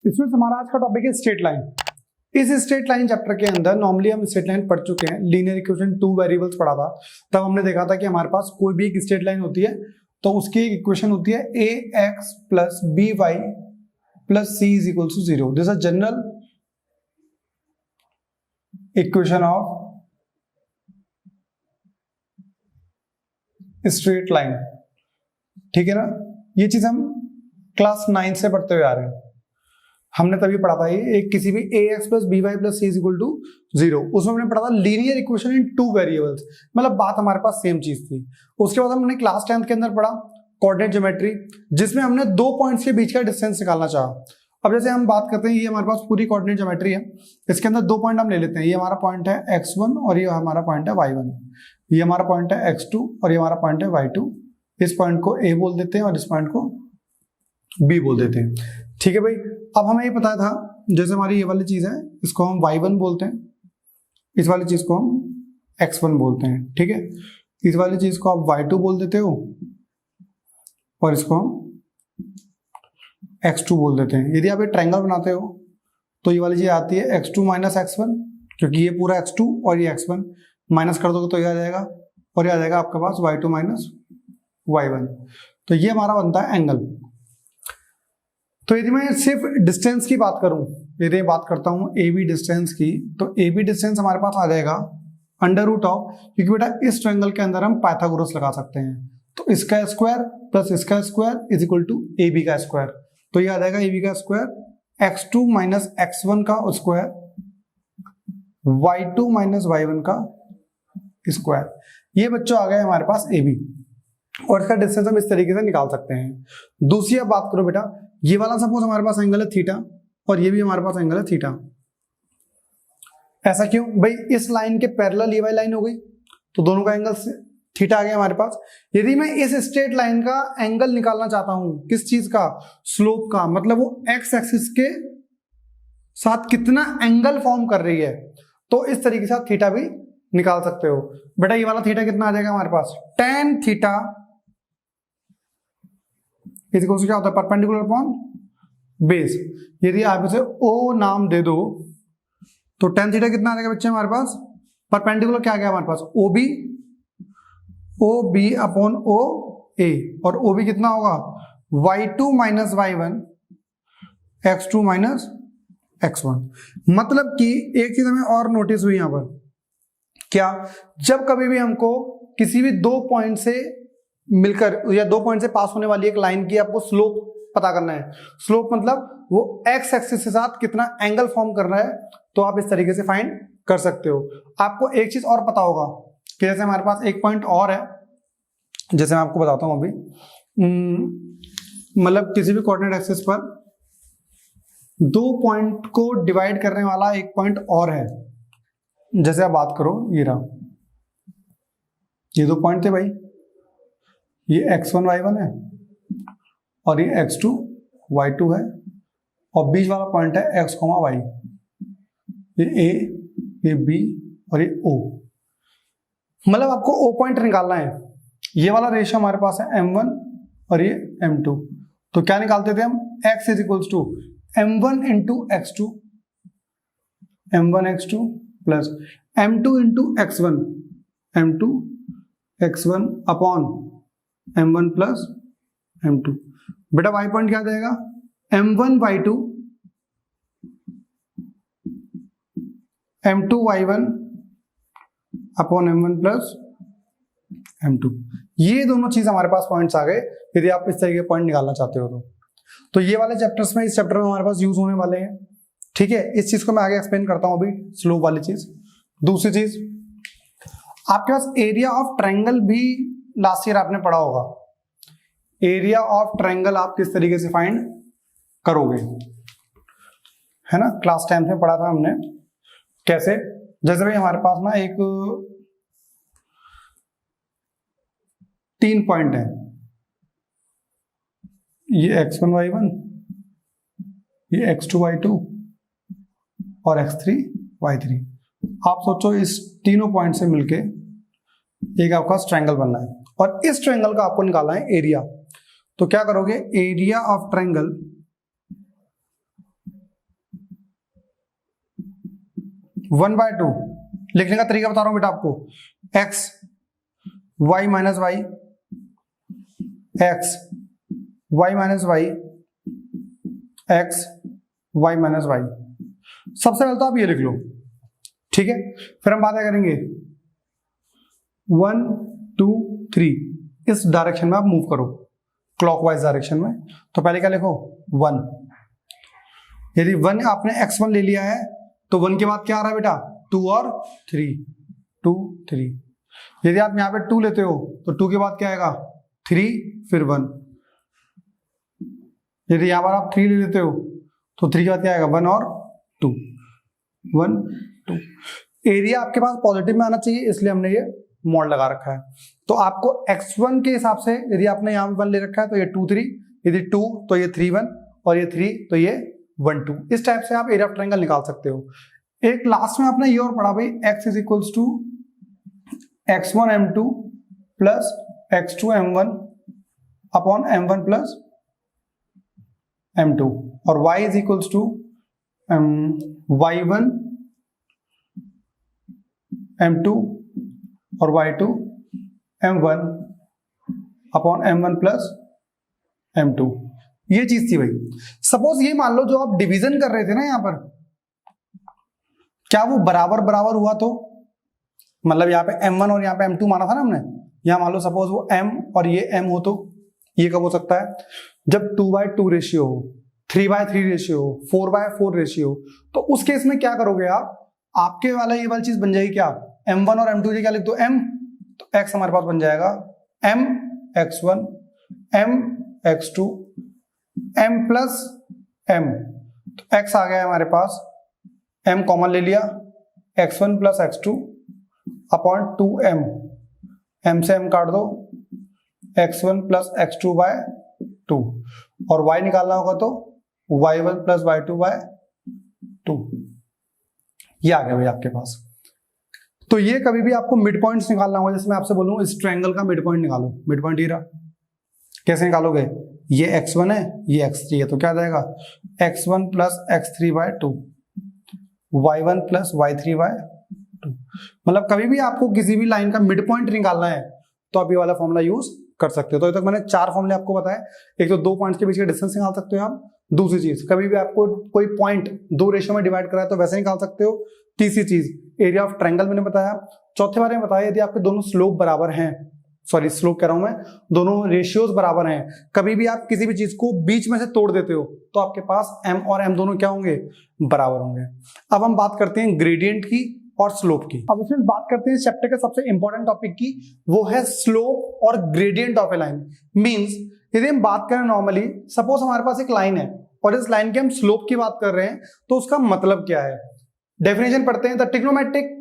इसमें हमारा आज का टॉपिक है स्ट्रेट लाइन। इस स्ट्रेट लाइन चैप्टर के अंदर नॉर्मली हम स्ट्रेट लाइन पढ़ चुके हैं, लीनियर इक्वेशन टू वेरिएबल्स पढ़ा था। तब हमने देखा था कि हमारे पास कोई भी एक स्ट्रेट लाइन होती है तो उसकी एक इक्वेशन होती है a x plus b y plus c is equal to 0। This is general equation of straight line. ठीक है ना, ये चीज हम क्लास 9 से पढ़ते हुए आ रहे हैं। हमने तभी पढ़ा था ये एक किसी भी a x plus b y plus c is equal to 0, उसमें हमने पढ़ा था linear equation in two variables, मतलब बात हमारे पास सेम चीज थी। उसके बाद हमने क्लास 10th के अंदर पढ़ा कोऑर्डिनेट ज्योमेट्री, जिसमें हमने दो पॉइंट्स के बीच का डिस्टेंस निकालना चाहा। अब जैसे हम बात करते हैं, ये हमारे पास पूरी कोऑर्डिनेट ज्योमेट्री है, इसके अंदर दो पॉइंट हम ले लेते हैं। ये हमारा पॉइंट है x1 और ये हमारा पॉइंट है y1, ये हमारा पॉइंट है x2 और ये हमारा पॉइंट है y2। इस पॉइंट को a बोल देते हैं और इस पॉइंट को b बोल देते हैं। ठीक है भाई, अब हमें ये पता था जैसे हमारी ये वाली चीज है इसको हम y1 बोलते हैं, इस वाली चीज को हम x1 बोलते हैं। ठीक है, इस वाली चीज को आप y2 बोल देते हो और इसको हम x2 बोल देते हैं। यदि आप एक ट्रायंगल बनाते हो तो ये वाली चीज आती है x2 माइनस x1, क्योंकि ये पूरा x2 और ये x1 माइनस कर दोगे तो ये आ जाएगा और ये आ जाएगा आपके पास y2 माइनस y1। तो ये हमारा बनता है एंगल। तो यदि मैं सिर्फ डिस्टेंस की बात करूं, यदि बात करता हूं ए बी डिस्टेंस की, तो ए बी डिस्टेंस हमारे पास आ जाएगा अंडर रूट ऑफ, क्योंकि बेटा इस ट्रायंगल के अंदर हम पाइथागोरस लगा सकते हैं, तो इसका स्क्वायर प्लस इसका square is equal to A B का स्क्वायर। तो ये आ जाएगा ए बी का स्क्वायर x2 माइनस x1 का स्क्वायर y2 माइनस y1 का स्क्वायर। ये बच्चों आ गए हमारे पास ए बी, और इसका डिस्टेंस हम इस तरीके से निकाल सकते हैं। दूसरी अब बात करो बेटा, ये वाला सपोज हमारे पास एंगल है थीटा और ये भी हमारे पास एंगल है थीटा। ऐसा क्यों भाई? इस लाइन के पैरेलल ये वाली लाइन हो गई तो दोनों का एंगल थीटा आ गया हमारे पास। यदि मैं इस स्ट्रेट लाइन का एंगल निकालना चाहता हूं, किस चीज का? स्लोप का, मतलब वो एक्स एक्सिस के साथ कितना एंगल फॉर्म कर रही है, तो इस तरीके से आप थीटा भी निकाल सकते हो। बेटा ये वाला थीटा कितना आ जाएगा हमारे पास? tan थीटा इसको क्या होता है? Perpendicular upon base. यदि आप इसे O नाम दे दो तो tan थीटा कितना आ जाएगा बच्चे हमारे पास? परपेंडिकुलर क्या आ गया हमारे पास? OB अपॉन OA, और OB कितना होगा? y2 minus y1 x2 minus x1। मतलब कि एक चीज हमें और नोटिस हुई यहां पर, क्या? जब कभी भी हमको किसी भी दो पॉइंट से मिलकर या दो पॉइंट से पास होने वाली एक लाइन की आपको स्लोप पता करना है, स्लोप मतलब वो एक्स एक्सिस के साथ कितना एंगल फॉर्म कर रहा है, तो आप इस तरीके से फाइंड कर सकते हो। आपको एक चीज और पता होगा कि जैसे हमारे पास एक पॉइंट और है, जैसे मैं आपको बताता हूं अभी, मतलब किसी भी कोऑर्डिनेट एक्सिस पर दो पॉइंट को डिवाइड करने वाला एक पॉइंट और है। जैसे आप बात करो, ये रहा, ये दो पॉइंट थे भाई, ये x1 y1 है और ये x2 y2 है, और बीच वाला पॉइंट है x, y, ये a, ये b और ये o। मतलब आपको o पॉइंट निकालना है। ये वाला रेशियो हमारे पास है m1 और ये m2, तो क्या निकालते थे हम? x is equals to m1 into x2, m1 x2 plus m2 into x1, m2 x1 upon m1 plus m2। बेटा y पॉइंट क्या देगा? m1 y2 m2 y1 upon m1 plus m2। ये दोनों चीज हमारे पास पॉइंट्स आ गए यदि आप इस तरीके के पॉइंट निकालना चाहते हो तो ये वाले चैप्टर्स में, इस चैप्टर में हमारे पास यूज होने वाले हैं। ठीक है, इस चीज को मैं आगे एक्सप्लेन करता हूं अभी, स्लोप वाली चीज। दूसरी चीज, आपके पास एरिया ऑफ ट्रायंगल भी लास्ट ईयर आपने पढ़ा होगा। एरिया ऑफ ट्रायंगल आप किस तरीके से फाइंड करोगे, है ना? क्लास 10 में पढ़ा था हमने कैसे। जैसे भाई हमारे पास ना एक तीन पॉइंट है, ये x1 y1, ये x2 y2 और x3 y3। आप सोचो इस तीनों पॉइंट से मिलके एक आपका ट्रायंगल बनना है, और इस ट्रायंगल का आपको निकालना है एरिया। तो क्या करोगे? एरिया ऑफ ट्रायंगल 1/2 लिखने का तरीका बता रहा हूं बेटा आपको, x y minus y, x y minus y, x y minus y. सबसे पहले तो आप ये लिख लो, ठीक है। फिर हम बात करेंगे 1 2 3 इस डायरेक्शन में आप मूव करो, क्लॉकवाइज डायरेक्शन में। तो पहले क्या लिखो 1, यदि 1 आपने x1 ले लिया है तो 1 के बाद क्या आ रहा है बेटा 2 और 3, 2 3। यदि आप यहां पे 2 लेते हो तो 2 के बाद क्या आएगा 3 फिर 1। यदि यहां पर आप 3 ले लेते हो तो 3 के बाद क्या आएगा 1 और 2, 1 2। एरिया आपके पास पॉजिटिव में आना चाहिए, इसलिए हमने ये मॉड लगा रखा है। तो आपको x1 के हिसाब से यदि आपने यहाँ पे 1 ले रखा है तो ये 2 3, यदि 2 तो ये 3 1 और ये 3 तो ये 1 2। इस टाइप से आप एरिया ऑफ ट्रायंगल निकाल सकते हो। एक लास्ट में आपने ये और पढ़ा भाई, x is equals to x1 m2 plus x2 m1 upon m1 plus m2 और y is equals to y1 m2 और y2 m1 upon m1 plus m2। ये चीज थी भाई। सपोज ये मान लो जो आप डिवीजन कर रहे थे ना यहाँ पर, क्या वो बराबर बराबर हुआ तो, मतलब यहाँ पे m1 और यहाँ पे m2 माना था ना हमने, यहाँ मान लो सपोज वो m और ये m हो तो ये कब हो सकता है जब 2/2 रेशियो हो, 3/3 रेशियो हो, 4/4 रेशियो हो। तो उस केस में क्या करोगे आप, आपके वाला ये वाली चीज बन जाएगी क्या, m1 और m2 क्या लिख दो m, तो x हमारे पास बन जाएगा m x1 m x2 m plus m। तो x आ गया हमारे पास, m कॉमन ले लिया, x1 plus x2 upon 2m, m से m काट दो, x1 प्लस x2 बाय 2 और y निकालना होगा तो y1 प्लस y2 बाय 2। ये आ गया भाई आपके पास। तो ये कभी भी आपको मिड पॉइंट्स निकालना होगा, जैसे मैं आपसे बोलूं इस ट्रायंगल का मिड पॉइंट निकालो, मिड पॉइंट ये रहा, कैसे निकालोगे, ये x1 है ये x3 है तो क्या आ जाएगा x1 plus x3 bye 2 y1 plus y3 bye 2। मतलब कभी भी आपको किसी भी लाइन का मिड पॉइंट निकालना है तो आप ये वाला फॉर्मूला यूज कर सकते हो। तो अभी तक मैंने 4 फॉर्मूले आपको बताए, एक तो 2 पॉइंट्स के बीच का डिस्टेंस निकाल सकते हो आप, दूसरी चीज कभी भी आपको कोई पॉइंट 2 रेशियो में डिवाइड करा है तो वैसे निकाल सकते हो, तीसरी चीज एरिया ऑफ ट्रायंगल मैंने बताया, चौथे बारे में बताया यदि आपके दोनों स्लोप बराबर हैं, सॉरी स्लोप कह रहा हूं मैं, दोनों रेशियोज बराबर हैं, कभी भी आप किसी भी चीज को बीच में से तोड़ देते हो तो आपके पास m और m दोनों क्या होंगे बराबर होंगे। अब हम बात करते हैं ग्रेडियंट की और स्लोप की। अब इसमें बात करते हैं चैप्टर के सबसे इंपॉर्टेंट टॉपिक की, वो है स्लोप और gradient of a line. Means यदि हम बात करें नॉर्मली, सपोज हमारे पास एक लाइन है और इस लाइन के हम स्लोप की बात कर रहे हैं तो उसका मतलब क्या है, डेफिनेशन पढ़ते हैं, the trigonometric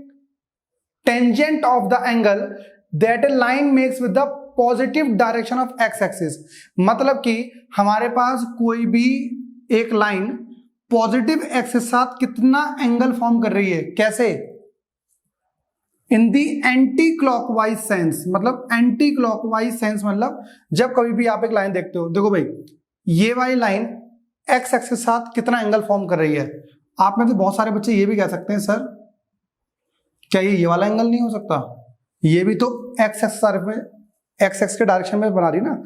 tangent of the angle that A line makes with the positive direction of x axis. मतलब कि हमारे पास कोई भी एक लाइन पॉजिटिव एक्स के साथ कितना एंगल फॉर्म कर रही है, कैसे, इन दी एंटी क्लॉकवाइज सेंस। मतलब एंटी क्लॉकवाइज सेंस मतलब जब कभी भी आप एक लाइन देखते हो, देखो भाई ये वाली लाइन एक्स एक्स के साथ कितना एंगल फॉर्म कर रही है। आप में तो बहुत सारे बच्चे ये भी कह सकते हैं सर क्या ये वाला एंगल नहीं हो सकता, ये भी तो एक्स एक्स के डायरेक्शन में बना रही ना,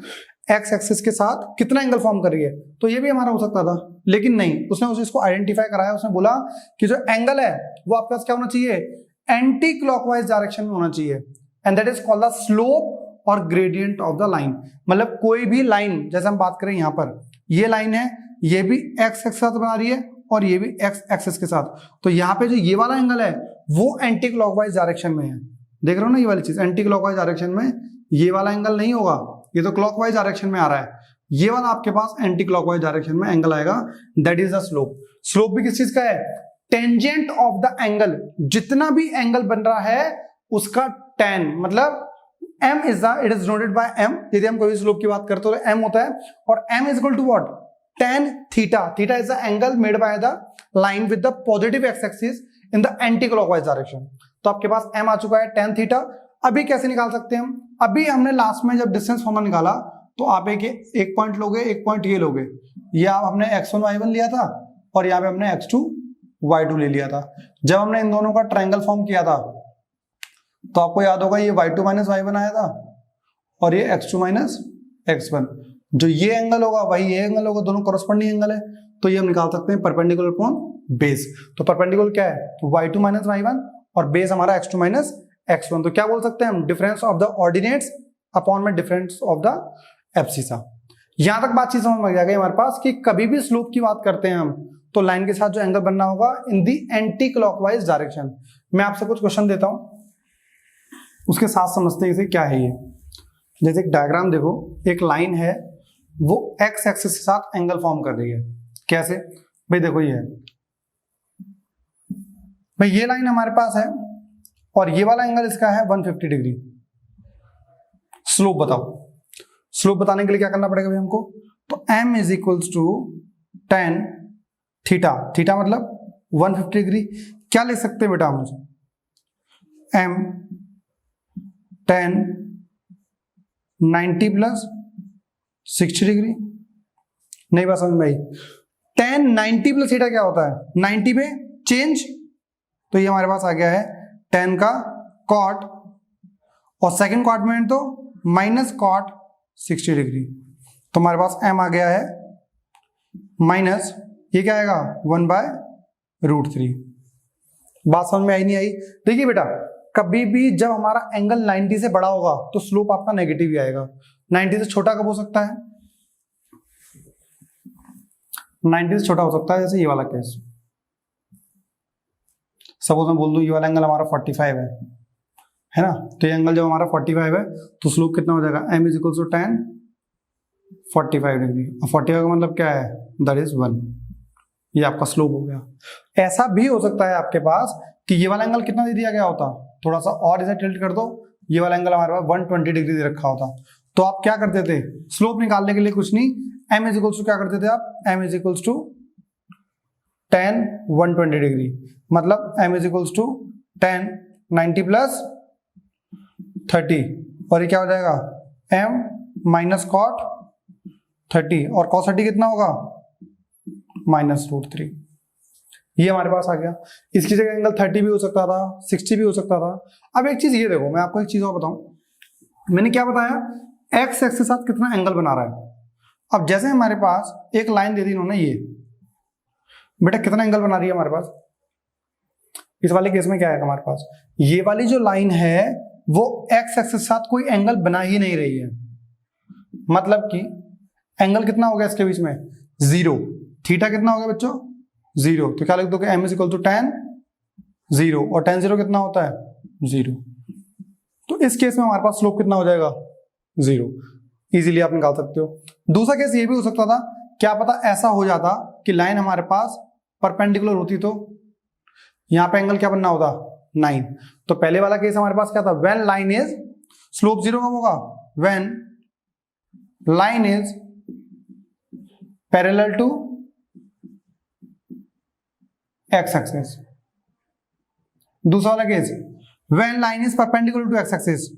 एक्स एक्सिस के साथ कितना एंगल फॉर्म कर रही है, तो ये भी हमारा हो सकता था, लेकिन नहीं, उसने उस चीज को आइडेंटिफाई कराया, उसने बोला कि जो एंगल है वो आपके पास क्या होना चाहिए, एंटी क्लॉकवाइज डायरेक्शन में होना चाहिए, and that is called the slope और ग्रेडियंट ऑफ द लाइन। मतलब कोई भी लाइन, जैसे हम बात करें यहाँ पर ये लाइन है, ये भी एक्स एक्स के साथ बना रही है और ये भी एक्स एक्सिस के साथ, तो यहाँ पे जो ये वाला एंगल है वो एंटी क्लॉकवाइज डायरेक्शन में है। देख रहे हो ना ये वाली चीज, एंटी क्लॉकवाइज डायरेक्शन में ये वाला एंगल नहीं होगा, ये तो क्लॉकवाइज डायरेक्शन में आ रहा है, ये वाला आपके पास एंटी क्लॉकवाइज डायरेक्शन में एंगल आएगा, that is the slope. Slope भी किस चीज का है, टेंजेंट ऑफ द एंगल, जितना भी एंगल बन रहा है उसका tan, मतलब m is the, it is denoted by m। यदि हम कोई स्लोप की बात करते हो तो m होता है, और m is equal to what, tan theta. Theta is the angle made by the line with the positive x axis in the anti clockwise direction. तो आपके पास m आ चुका है tan थीटा। अभी कैसे निकाल सकते हैं हम, अभी हमने लास्ट में जब डिस्टेंस फॉर्मूला निकाला तो आप एक पॉइंट लोगे, एक पॉइंट ये लोगे, ये आप हमने x1 y1 लिया था और यहाँ पे हमने x2 y2 ले लिया था। जब हमने इन दोनों का ट्रायंगल फॉर्म किया था तो आपको याद होगा ये y2 माइनस y1 आया था और ये x2 माइनस x1। जो ये एंगल होगा वही ये एंगल होगा, दोनों कॉरस्पॉन्डिंग एंगल है, तो ये हम निकाल सकते हैं परपेंडिकुलर अपॉन बेस। तो परपेंडिकुलर क्या है, y2 माइनस y1 और बेस हमारा x2 माइनस x1। तो क्या बोल सकते हैं हम, difference of the ordinates upon में डिफरेंस ऑफ द एब्सिसा। यहां तक बातचीत समझ में आ गई हमारे पास कि कभी भी स्लोप की बात करते हैं हम तो लाइन के साथ जो एंगल बनना होगा इन दी एंटी क्लॉकवाइज डायरेक्शन। मैं आपसे कुछ क्वेश्चन देता हूं, उसके साथ समझते हैं इसे क्या है ये। जैसे एक डायग्राम देखो, एक लाइन है वो एक्स एक्सिस के साथ एंगल फॉर्म कर रही है। कैसे भाई, देखो ये है भाई, ये लाइन हमारे पास है और ये वाला एंगल इसका है 150 डिग्री। स्लोप बताओ, स्लोप बताने के लिए क्या करना पड़ेगा भाई हमको, तो m is equals to tan theta, theta मतलब 150 डिग्री। क्या लिख सकते हैं बेटा हम, m tan 90 प्लस 60 डिग्री। नहीं बात समझ में आई, tan 90 प्लस थीटा क्या होता है, 90 पे चेंज, तो ये हमारे पास आ गया है tan का cot और सेकंड क्वाड्रेंट में तो माइनस cot 60 डिग्री। तो हमारे पास m आ गया है माइनस, ये क्या आएगा 1/√3। बात समझ में आई नहीं आई? देखिए बेटा, कभी भी जब हमारा एंगल 90 से बड़ा होगा तो स्लोप आपका नेगेटिव ही आएगा। 90 से छोटा कब हो सकता है, 90 से छोटा हो सकता है जैसे ये वाला केस। सपोज मैं बोल दूं ये वाला एंगल हमारा 45 है ना, तो ये एंगल जब हमारा 45 है तो स्लोप कितना हो जाएगा, m is equal to tan 45 degree. और 45 का मतलब क्या है, दैट इज 1। ये आपका स्लोप हो गया। ऐसा भी हो सकता है आपके पास कि ये वाला एंगल कितना दे दिया गया होता, थोड़ा सा और इसे टिल्ट कर दो, ये वाला एंगल हमारे पास 120 डिग्री दे रखा होता, तो आप क्या करते थे, स्लोप निकालने के लिए कुछ नहीं, m इज इक्वल्स टू क्या करते थे आप, m is equals to tan 120 degree, मतलब m is equals to tan 90 plus 30, और ये क्या हो जाएगा m माइनस cot 30, और cos 30 कितना होगा -√3। ये हमारे पास आ गया। इसकी जगह एंगल 30 भी हो सकता था, 60 भी हो सकता था। अब एक चीज ये देखो, मैं आपको एक चीज और बताऊं, मैंने क्या बताया, एक्स एक्स के साथ कितना एंगल बना रहा है। अब जैसे हमारे पास एक लाइन दे दी इन्होंने, ये बेटा कितना एंगल बना रही है हमारे पास, इस वाले केस में क्या है हमारे पास, ये वाली जो लाइन है वो एक्स एक्स के साथ कोई एंगल बना ही नहीं रही है, मतलब कि एंगल कितना हो गया इसके बीच में 0, थीटा कितना हो गया बच्चों 0, तो क्या लिख दोगे m is equal to tan 0, और tan 0 कितना होता है 0, तो इस केस में हमारे पास स्लोप कितना हो जाएगा 0। इजीली आप निकाल सकते हो। दूसरा केस ये भी हो सकता था, क्या पता ऐसा हो जाता कि लाइन हमारे पास परपेंडिकुलर होती तो यहां पे एंगल क्या बनना होता 9। तो पहले वाला केस हमारे पास क्या था, व्हेन लाइन इज, स्लोप 0 कब होगा, when line is parallel to x axis. दूसरा वाला केस, when line is perpendicular to x axis,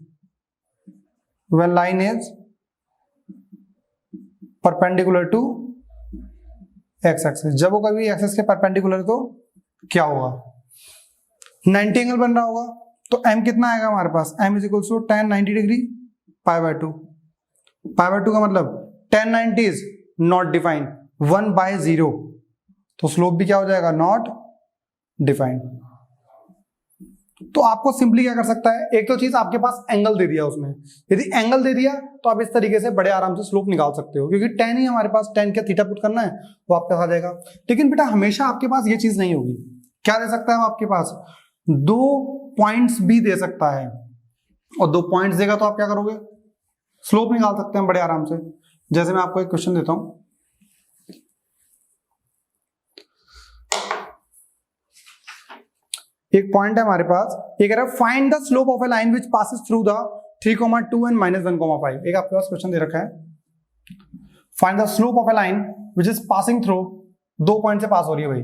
when line is perpendicular to x axis, जब वो कभी एक्सिस के परपेंडिकुलर तो क्या होगा 90 एंगल बन रहा होगा, तो m कितना आएगा हमारे पास, m is equals to tan 90 degree π/2। π/2 का मतलब tan 90 इज नॉट डिफाइंड, 1/0, तो स्लोप भी क्या हो जाएगा नॉट डिफाइंड। तो आपको सिंपली क्या कर सकता है, एक तो चीज आपके पास एंगल दे दिया उसने, यदि एंगल दे दिया तो आप इस तरीके से बड़े आराम से स्लोप निकाल सकते हो, क्योंकि tan ही हमारे पास, tan क्या थीटा पुट करना है वो आपके पास आ जाएगा। लेकिन बेटा हमेशा आपके पास ये चीज नहीं होगी, क्या दे सकता है वो आपके पास, 2 पॉइंट्स भी दे सकता है, और 2 पॉइंट्स देगा तो आप क्या करोगे, स्लोप निकाल सकते हैं बड़े आराम से। जैसे मैं आपको एक क्वेश्चन देता हूं, एक पॉइंट है हमारे पास, ये कह रहा है find the slope of a line which passes through the 3,2 and -1,5। एक आपके पास क्वेश्चन दे रखा है, find the slope of a line which is passing through, 2 point से पास हो रही है भाई।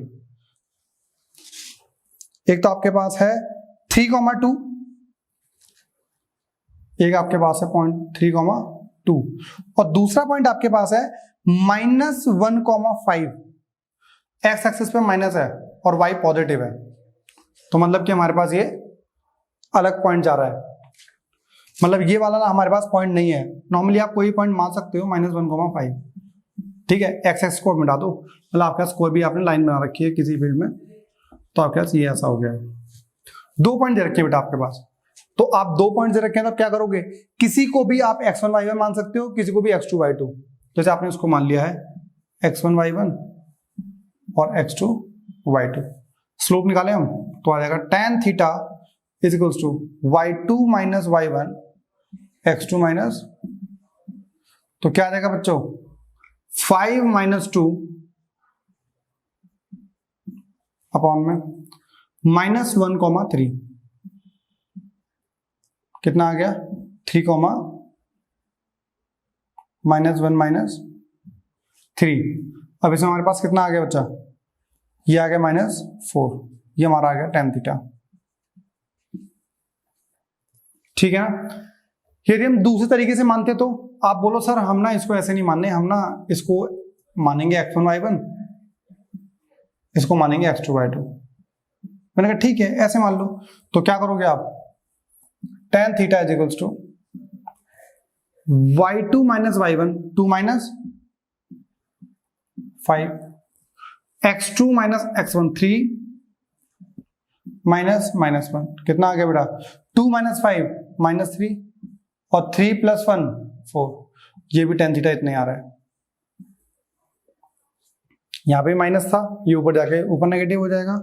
एक तो आपके पास है 3,2, एक आपके पास है पॉइंट 3,2, और दूसरा पॉइंट आपके पास है -1,5। एक्स एक्सिस पे माइनस है और y पॉजिटिव है, तो मतलब कि हमारे पास ये अलग पॉइंट जा रहा है, मतलब ये वाला ना हमारे पास पॉइंट नहीं है। नॉर्मली आप कोई पॉइंट मान सकते हो -1,5, ठीक है, x को मिटा दो, मतलब आपके पास कोई भी आपने लाइन बना रखी है किसी फील्ड में, तो आपके पास ये ऐसा हो गया है। 2 पॉइंट दे रखे बेटा आपके पास, तो आप 2 पॉइंट दे रखे हैं, तो क्या करोगे, किसी को भी आप x1 y1 मान सकते हो, किसी को भी x2 y2। जैसे आपने उसको मान लिया है x1 y1 और x2 y2। स्लोप निकाले हम, तो आ जाएगा tan theta is equals to y2 minus y1 x2 minus, तो क्या आ जाएगा बच्चों 5 माइनस 2 अपॉन में -1,3, कितना आ गया 3, -1 -3। अब इसमें हमारे पास कितना आ गया बच्चा, ये आ गया -4, ये हमारा आ गया tan थीटा, ठीक है ना। यदि हम दूसरे तरीके से मानते तो आप बोलो सर हम ना इसको ऐसे नहीं मानने, हम ना इसको मानेंगे x1 y1, इसको मानेंगे x2 y2। मैंने कहा ठीक है ऐसे मान लो, तो क्या करोगे आप, tan theta is equals to y2 minus y1 2 minus 5, x2 minus x1 3 -1, कितना आ गया बेटा 2 माइनस 5 -3 और 3 + 1 4, ये भी tan थीटा इतने आ रहा है। यहां पे माइनस था, ये ऊपर जाके ऊपर नेगेटिव हो जाएगा,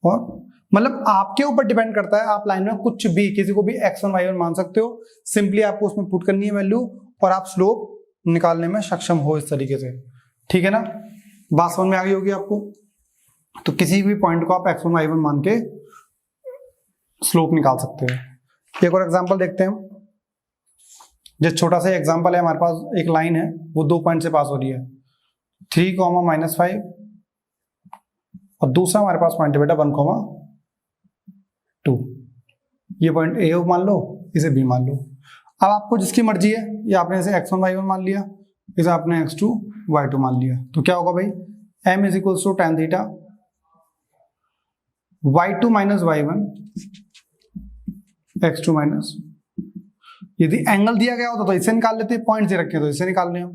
और मतलब आपके ऊपर डिपेंड करता है, आप लाइन में कुछ भी किसी को भी x1 y1 मान सकते हो, सिंपली आपको उसमें पुट करनी है वैल्यू और आप स्लोप निकालने में सक्षम हो इस तरीके से, ठीक है ना। बात समझ में आ गई होगी आपको। तो किसी भी पॉइंट को आप x1 y1 मान के स्लोप निकाल सकते हो। एक और एग्जांपल देखते हैं, जो छोटा सा एग्जांपल है, हमारे पास एक लाइन है वो 2 पॉइंट से पास हो रही है, 3, -5, और दूसरा हमारे पास पॉइंट है बेटा 1, 2। ये पॉइंट ए मान लो, इसे बी मान लो। अब आपको जिसकी मर्जी है, ये आपने इसे x1 y1 मान लिया, इसे आपने x2 y2 मान लिया, तो क्या होगा भाई m is equals to tan theta y2 minus y1 x2 minus, यदि एंगल दिया गया होता तो इसे निकाल लेते, पॉइंट दे रखे तो इसे निकाल रहे हम,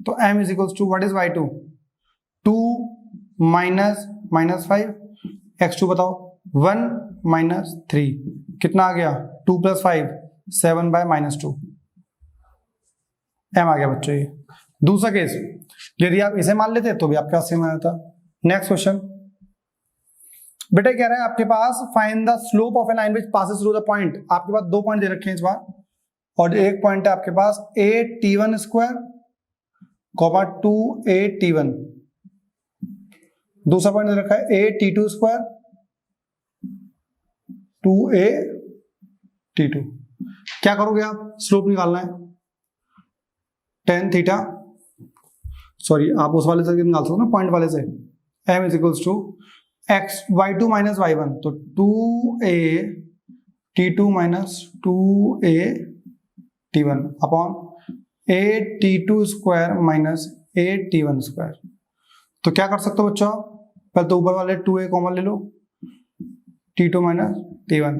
तो m is equals to what is y2 2 minus -5, x2 बताओ 1 -3, कितना आ गया 2 + 5 7 by -2, m आ गया बच्चों ये। दूसरा केस, यदि आप इसे मान लेते तो भी आपके पास सेम आया था। नेक्स्ट क्वेश्चन बेटा कह रहा है आपके पास find the slope of a line which passes through the point. आपके पास 2 पॉइंट दे रखे हैं इस बार, और एक पॉइंट है आपके पास 8t1 स्क्वायर, 2a_t1, दूसरा पॉइंट दे रखा है a_t2 स्क्वायर, 2a_t2। क्या करोगे आप, स्लोप निकालना है, tan थीटा, सॉरी आप उस वाले से निकाल सकते हो ना पॉइंट वाले से, m is equals to y2 minus y1, तो 2a_t2 minus 2a_t1 upon a_t2 square minus a_t1 square. तो क्या कर सकते हो बच्चों, पहले तो ऊपर वाले 2a कॉमन ले लो, t2 माइनस t1,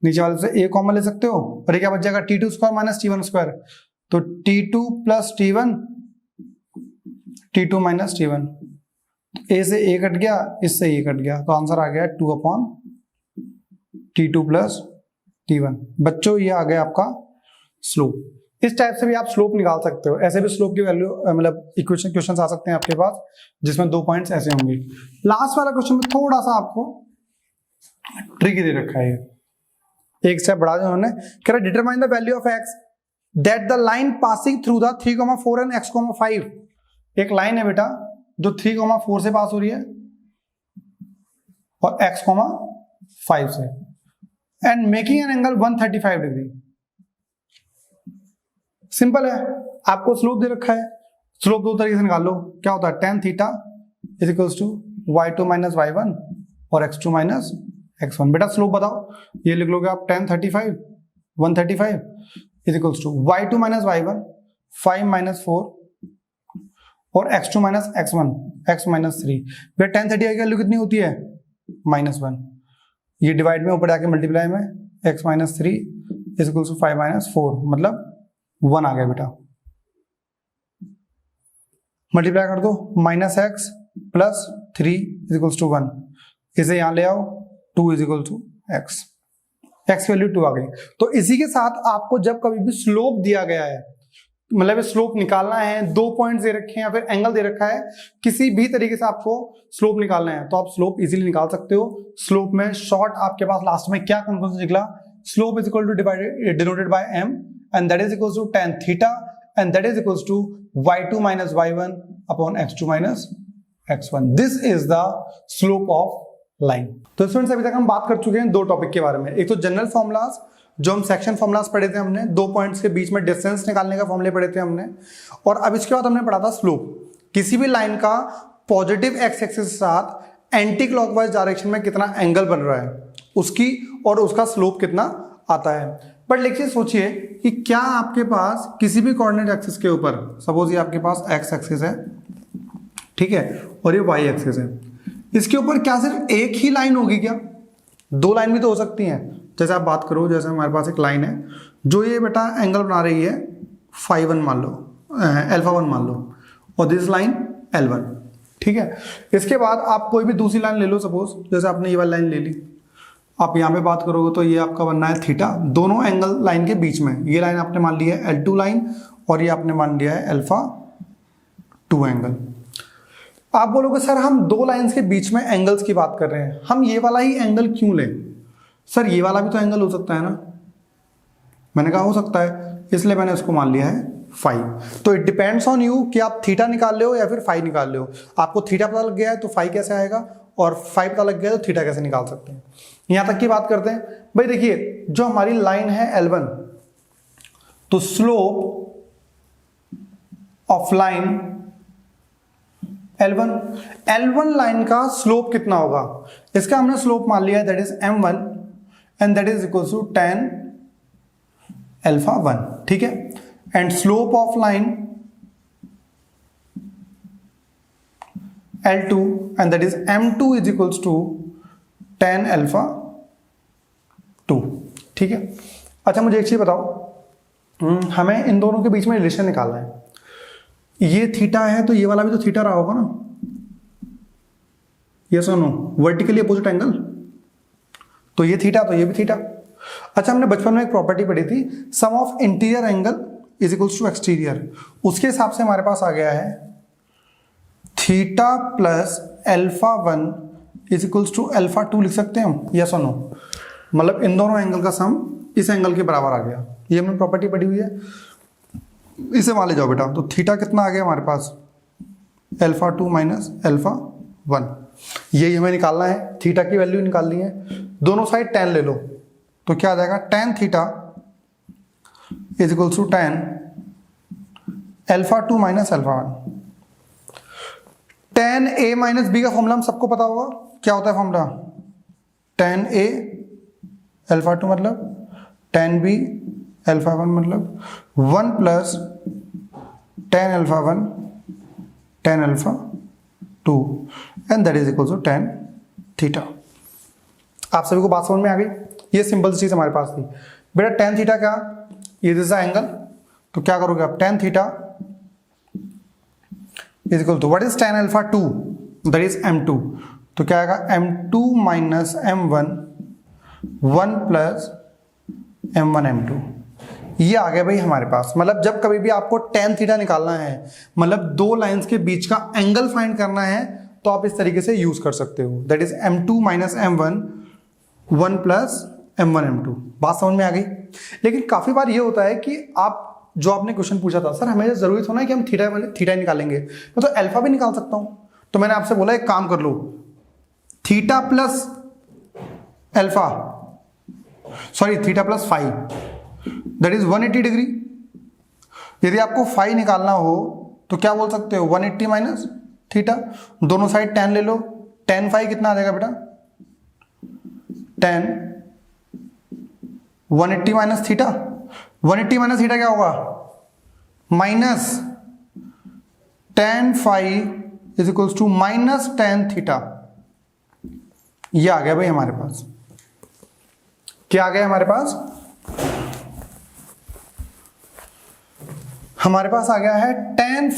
नीचे वाले से a कॉमन ले सकते हो, और ये क्या बच जाएगा t2 square minus t1 square, तो t2 plus t1, t2 minus t1, a से a कट गया, इससे a कट गया, तो आंसर आ गया 2/t2 प्लस t1। बच्चों ये आ गया आपका स्लोप। इस टाइप से भी आप स्लोप निकाल सकते हो, ऐसे भी स्लोप की वैल्यू मतलब इक्वेशन क्वेश्चन आ सकते हैं आपके पास जिसमें 2 पॉइंट्स ऐसे होंगे। लास्ट वाला क्वेश्चन में थोड़ा सा आपको ट्रिकी दे रखा है, एक स्टेप बढ़ा दिया उन्होंने, कह रहा determine the value of x that the line passing through the 3,4 and x,5। एक लाइन है बेटा जो 3,4 से पास हो रही है और x,5 से, and making an angle 135 degree. Simple है, आपको स्लोप दे रखा है, स्लोप 2 तरीके से निकाल लो, क्या होता है tan theta is equals to y2 minus y1 और x2 माइनस x1। बेटा स्लोप बताओ, ये लिख लोगे आप tan 135 is equals to y2 minus y1 5 - 4 और x2 minus x1 x minus 3। फिर tan थीटा की वैल्यू कितनी होती है -1, ये डिवाइड में ऊपर जाके मल्टीप्लाई में x minus 3 is equal to 5 minus 4, मतलब 1 आ गया बेटा। मल्टीप्लाई कर दो, minus x plus 3 is equal to 1, इसे यहां ले आओ 2 is equal to x, x की वैल्यू 2 आ गई। तो इसी के साथ आपको जब कभी भी स्लोप दिया गया है, मतलब स्लोप निकालना है, 2 पॉइंट्स दे रखे हैं या फिर एंगल दे रखा है, किसी भी तरीके से आपको स्लोप निकालना है तो आप स्लोप इजीली निकाल सकते हो। स्लोप में शॉर्ट आपके पास लास्ट में क्या कौन से निकला, slope is equal to denoted by m and that is equal to tan theta and that is equal to y2 minus y1 upon x2 minus x1। This is the slope of line. तो students अभी तक हम बात कर चुके हैं 2 topic के बारे में। एक तो जनरल फॉर्मुलाज जो हम सेक्शन फॉर्मुलाज पढ़े थे हमने, 2 पॉइंट्स के बीच में डिस्टेंस निकालने का फॉर्मूले पढ़े थे हमने, और अब इसके बाद हमने पढ़ा था स्लोप। किसी भी लाइन का पॉजिटिव एक्स एक्सिस के साथ एंटी क्लॉकवाइज डायरेक्शन में कितना एंगल बन रहा है उसकी, और उसका स्लोप कितना आता है। बट लेकिन सोचिए कि क्या आपके पास किसी भी कोऑर्डिनेट एक्सिस के ऊपर, सपोज ये आपके पास एक्स एक्सिस है, ठीक है, और ये वाई एक्सिस है, इसके ऊपर क्या सिर्फ एक ही लाइन होगी क्या? 2 लाइन भी तो हो सकती हैं। जैसे आप बात करो, जैसे हमारे पास एक लाइन है जो ये बेटा एंगल बना रही है φ1 मान लो, α1 मान लो, और दिस लाइन L1, ठीक है। इसके बाद आप कोई भी दूसरी लाइन ले लो, सपोज जैसे आपने ये वाली लाइन ले ली, आप यहाँ पे बात करोगे तो ये आपका बनना है थीटा, दोनों एंगल लाइन के बीच में। ये लाइन आपने मान लिया है L2 लाइन और ये आपने मान लिया है α2 एंगल। आप बोलोगे सर हम 2 लाइंस के बीच में एंगल्स की बात कर रहे हैं, हम ये वाला ही एंगल क्यों लें? सर ये वाला भी तो एंगल हो सकता है ना। मैंने कहा हो सकता है, इसलिए मैंने उसको मान लिया है फाई। तो इट डिपेंड्स ऑन यू कि आप थीटा निकाल ले हो या फिर फाई निकाल ले हो। आपको थीटा पता लग गया है तो फाई कैसे आएगा, और फाई पता लग गया है तो थीटा कैसे निकाल सकते हैं। यहां तक की बात करते हैं भाई। देखिए जो हमारी लाइन है L1, तो slope of line L1 line का स्लोप कितना होगा, इसका हमने स्लोप मान लिया है, that is m1 and that is equal to tan α1, ठीक है। And slope of line L2 and that is m2 is equal to tan α2, ठीक है। अच्छा मुझे एक चीज बताओ, हमें इन दोनों के बीच में रिलेशन निकालना है। ये थीटा है तो ये वाला भी तो थीटा रहा होगा ना, ये सुनो, वर्टिकली अपोजिट एंगल, तो ये थीटा तो ये भी थीटा। अच्छा हमने बचपन में एक प्रॉपर्टी पढ़ी थी, sum of interior angle is equals to exterior. उसके हिसाब से हमारे पास आ गया है theta plus α1 is equals to α2 लिख सकते हैं हम, यस और नो। मतलब इन दोनों एंगल का सम इस एंगल के बराबर आ गया। ये हमने प्रॉपर्टी पढ़ी हुई है, इसे मान ले जाओ बेटा। तो थीटा कितना आ गया हमारे पास, α2 माइनस α1, यही हमें निकालना है। थीटा की वैल्यू निकालनी है, दोनों साइड tan ले लो, तो क्या आ जाएगा tan theta is equal to tan α2 minus α1। tan a minus b का फॉर्मूला हम सबको पता होगा, क्या होता है फॉर्मूला, tan a α2 मतलब tan b α1 मतलब 1 plus tan α1 tan α2 and that is equal to tan theta. आप सभी को बात समझ में आ गई? ये सिंपल सी चीज हमारे पास थी बेटा। tan थीटा क्या, ये दिस द एंगल, तो क्या करोगे आप, tan theta is equal to what is tan α2, that is m2, तो क्या आएगा m2 minus m1 1 plus m1 m2। ये आ गया भाई हमारे पास। मतलब जब कभी भी आपको tan थीटा निकालना है, मतलब 2 लाइंस के बीच का एंगल फाइंड करना है, तो आप इस तरीके से यूज कर सकते हो, that is m2 minus m1 1 plus m1 m2। बात समझ में आ गई? लेकिन काफी बार ये होता है कि आप जो आपने क्वेश्चन पूछा था, सर हमें जरूरी थोड़ा है कि हम थीटा निकालेंगे, मैं तो अल्फा भी निकाल सकता हूं। तो मैंने आपसे बोला एक काम कर लो, theta plus alpha, sorry theta plus phi, that is 180 degree. यदि आपको फाई निकालना हो तो क्या बोल सकते हो, 180 माइनस थीटा, दोनों साइड tan ले लो, tan फाई कितना आ जाएगा बेटा, tan 180 minus theta, 180 minus theta क्या होगा, minus tan phi is equals to minus tan theta. ये आ गया भाई हमारे पास। क्या आ गया हमारे पास? हमारे पास आ गया है tan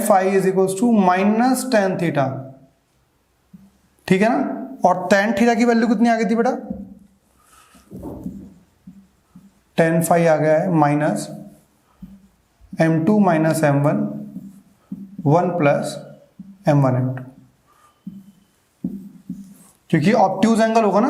phi is equals to minus tan theta. ठीक है ना? और tan थीटा की वैल्यू कितनी आ गई थी बेटा? tan फाई आ गया है minus m2 minus m1 1 plus m1 m2, क्योंकि ऑब्ट्यूज एंगल होगा ना,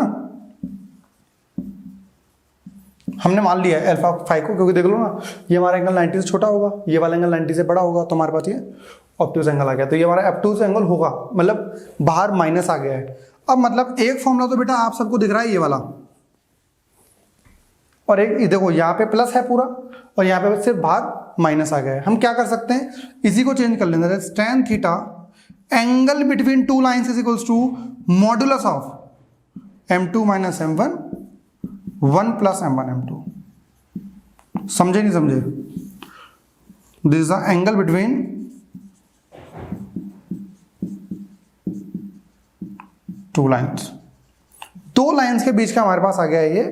हमने मान लिया है अल्फा फाई को, क्योंकि देख लो ना ये हमारा एंगल 90 से छोटा होगा, ये वाला एंगल 90 से बड़ा होगा, तो हमारे पास ये ऑब्ट्यूज एंगल आ गया, तो ये हमारा ऑब्ट्यूज एंगल होगा, मतलब बाहर माइनस आ गया है। अब मतलब एक फॉर्मूला तो बेटा आप सबको दिख रहा है ये वाला, और एक देखो यहाँ पे प्लस है पूरा, और यहाँ पे सिर्फ बाहर माइनस आ गया है। हम क्या कर सकते हैं, इसी को चेंज कर लेना है। tan theta angle between two lines is equals to modulus of m2 minus m1 1 plus m1 m2। समझे नहीं समझे? This is the angle between two lines, दो लाइंस के बीच का हमारे पास आ गया है ये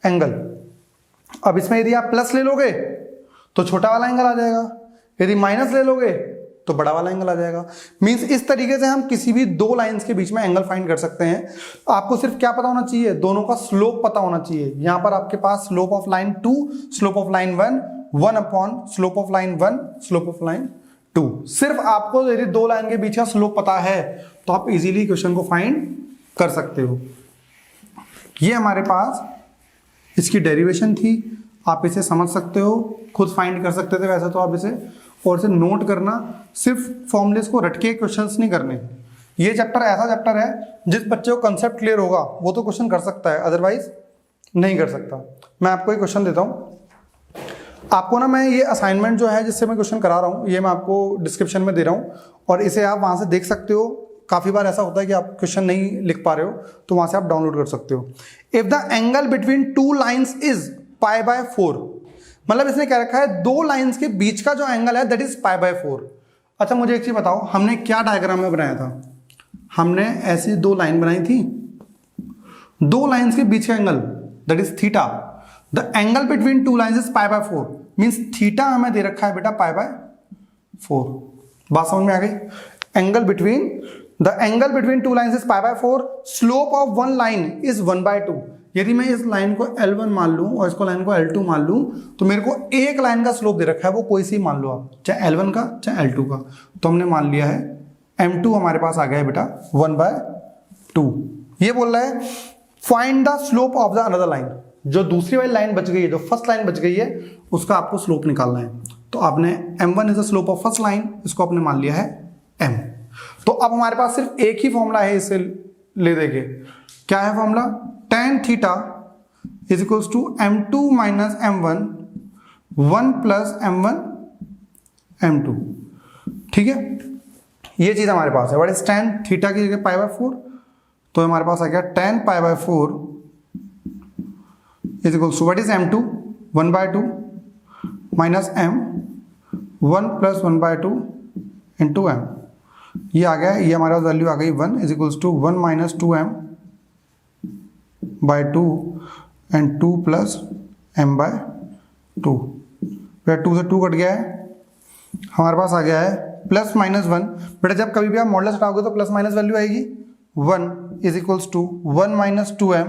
एंगल। अब इसमें यदि आप प्लस ले लोगे तो छोटा वाला एंगल आ जाएगा, यदि माइनस ले लोगे तो बड़ा वाला एंगल आ जाएगा। मींस इस तरीके से हम किसी भी दो लाइंस के बीच में एंगल फाइंड कर सकते हैं। आपको सिर्फ क्या पता होना चाहिए, दोनों का स्लोप पता होना चाहिए। यहां पर आपके पास slope of line 2, slope of line 1, 1 upon slope of line 1, slope of line 2। सिर्फ आपको यदि दो लाइन के बीच का स्लोप पता है तो आप इजीली क्वेश्चन को फाइंड कर सकते हो। ये हमारे पास इसकी डेरिवेशन थी, आप इसे समझ सकते हो, खुद फाइंड कर सकते थे वैसे तो आप इसे, और इसे नोट करना, सिर्फ फॉर्मूलेस को रटके क्वेश्चंस नहीं करने। ये चैप्टर ऐसा चैप्टर है जिस बच्चे को कंसेप्ट क्लियर होगा वो तो क्वेश्चन कर सकता है, अदरवाइज नहीं कर सकता। मैं आपको एक क्वेश्चन देता हूँ, आपको ना मैं ये असाइनमेंट जो है जिससे मैं क्वेश्चन करा रहा हूँ ये मैं आपको डिस्क्रिप्शन में दे रहा हूँ, और इसे आप वहाँ से देख सकते हो। काफ़ी बार ऐसा होता है कि आप क्वेश्चन नहीं लिख पा रहे हो तो वहाँ से आप डाउनलोड कर सकते हो। If the angle between two lines is π/4, मतलब इसने क्या रखा है, दो लाइंस के बीच का जो एंगल है दैट इज π/4। अच्छा मुझे एक चीज बताओ, हमने क्या डायग्राम में बनाया था? हमने ऐसी दो लाइन बनाई थी, दो लाइंस के बीच का angle that is theta. The angle between two lines is π/4, means theta हमें दे रखा है बेटा π/4। बात समझ में आ गई? Angle between the angle between two lines is π/4, slope of one line is 1/2। यदि मैं इस लाइन को L1 मान लूं और इसको लाइन को L2 मान लूं तो मेरे को एक लाइन का स्लोप दे रखा है, वो कोई सी मान लो आप, चाहे L1 का चाहे L2 का। तो हमने मान लिया है M2 हमारे पास आ गया है बेटा 1/2। ये बोल रहा है find the slope of the another line, जो दूसरी वाली लाइन बच गई है, जो फर्स्ट लाइन बच गई है उसका आपको स्लोप निकालना है। तो आपने M1 is the slope of first line, इसको आपने मान लिया है M। तो अब हमारे पास सिर्फ एक ही फॉर्मूला है इसे ले देंगे। क्या है formula? tan theta is equals to m2 minus m1 1 plus m1 m2। ठीक है, ये चीज हमारे पास है। व्हाट इज tan थीटा की जगह π/4, तो हमारे पास आ गया tan π/4 is equals to what is m2 1/2 minus m 1 plus 1/2 into m। ये आ गया, ये हमारे पास वैल्यू आ गई 1 is equals to 1 minus 2m by 2 and 2 plus m by 2। बेटा 2 से 2 कट गया है, हमारे पास आ गया है प्लस माइनस 1। बेटा जब कभी भी आप मॉडुलस हटाओगे तो प्लस माइनस वैल्यू आएगी। 1 is equals to 1 minus 2m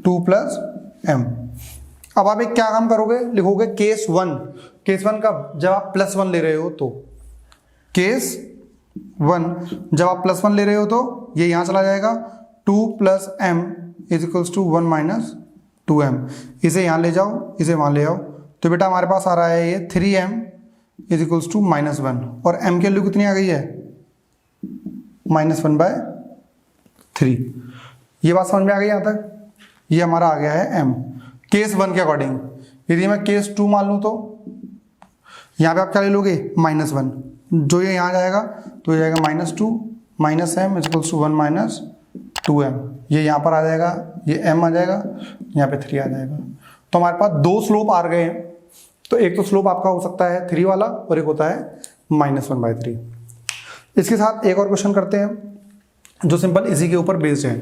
2 plus m। अब आप एक क्या काम करोगे, लिखोगे केस 1। केस 1 का जब आप प्लस 1 ले रहे हो तो, केस 1 जब आप प्लस 1 ले रहे हो तो ये यहाँ चला जाएगा, 2 plus m is equals to 1 minus 2m। इसे यहाँ ले जाओ, इसे वहाँ ले आओ, तो बेटा हमारे पास आ रहा है ये 3m इज इक्वल्स टू -1, और m की वैल्यू कितनी आ गई है -1/3। ये बात समझ में आ गई यहाँ तक? ये हमारा आ गया है m केस 1 के अकॉर्डिंग। यदि मैं केस 2 मान लूँ तो यहाँ पे आप क्या ले लोगे -1, जो ये यहाँ जाएगा तो ये जाएगा -2 minus m is equals to 1 minus 2m। ये यहाँ पर आ जाएगा, ये m आ जाएगा, यहाँ पे 3 आ जाएगा। तो हमारे पास दो स्लोप आ गए हैं। तो एक तो स्लोप आपका हो सकता है 3 वाला और एक होता है -1/3। इसके साथ एक और क्वेश्चन करते हैं जो सिंपल इसी के ऊपर बेस्ड है।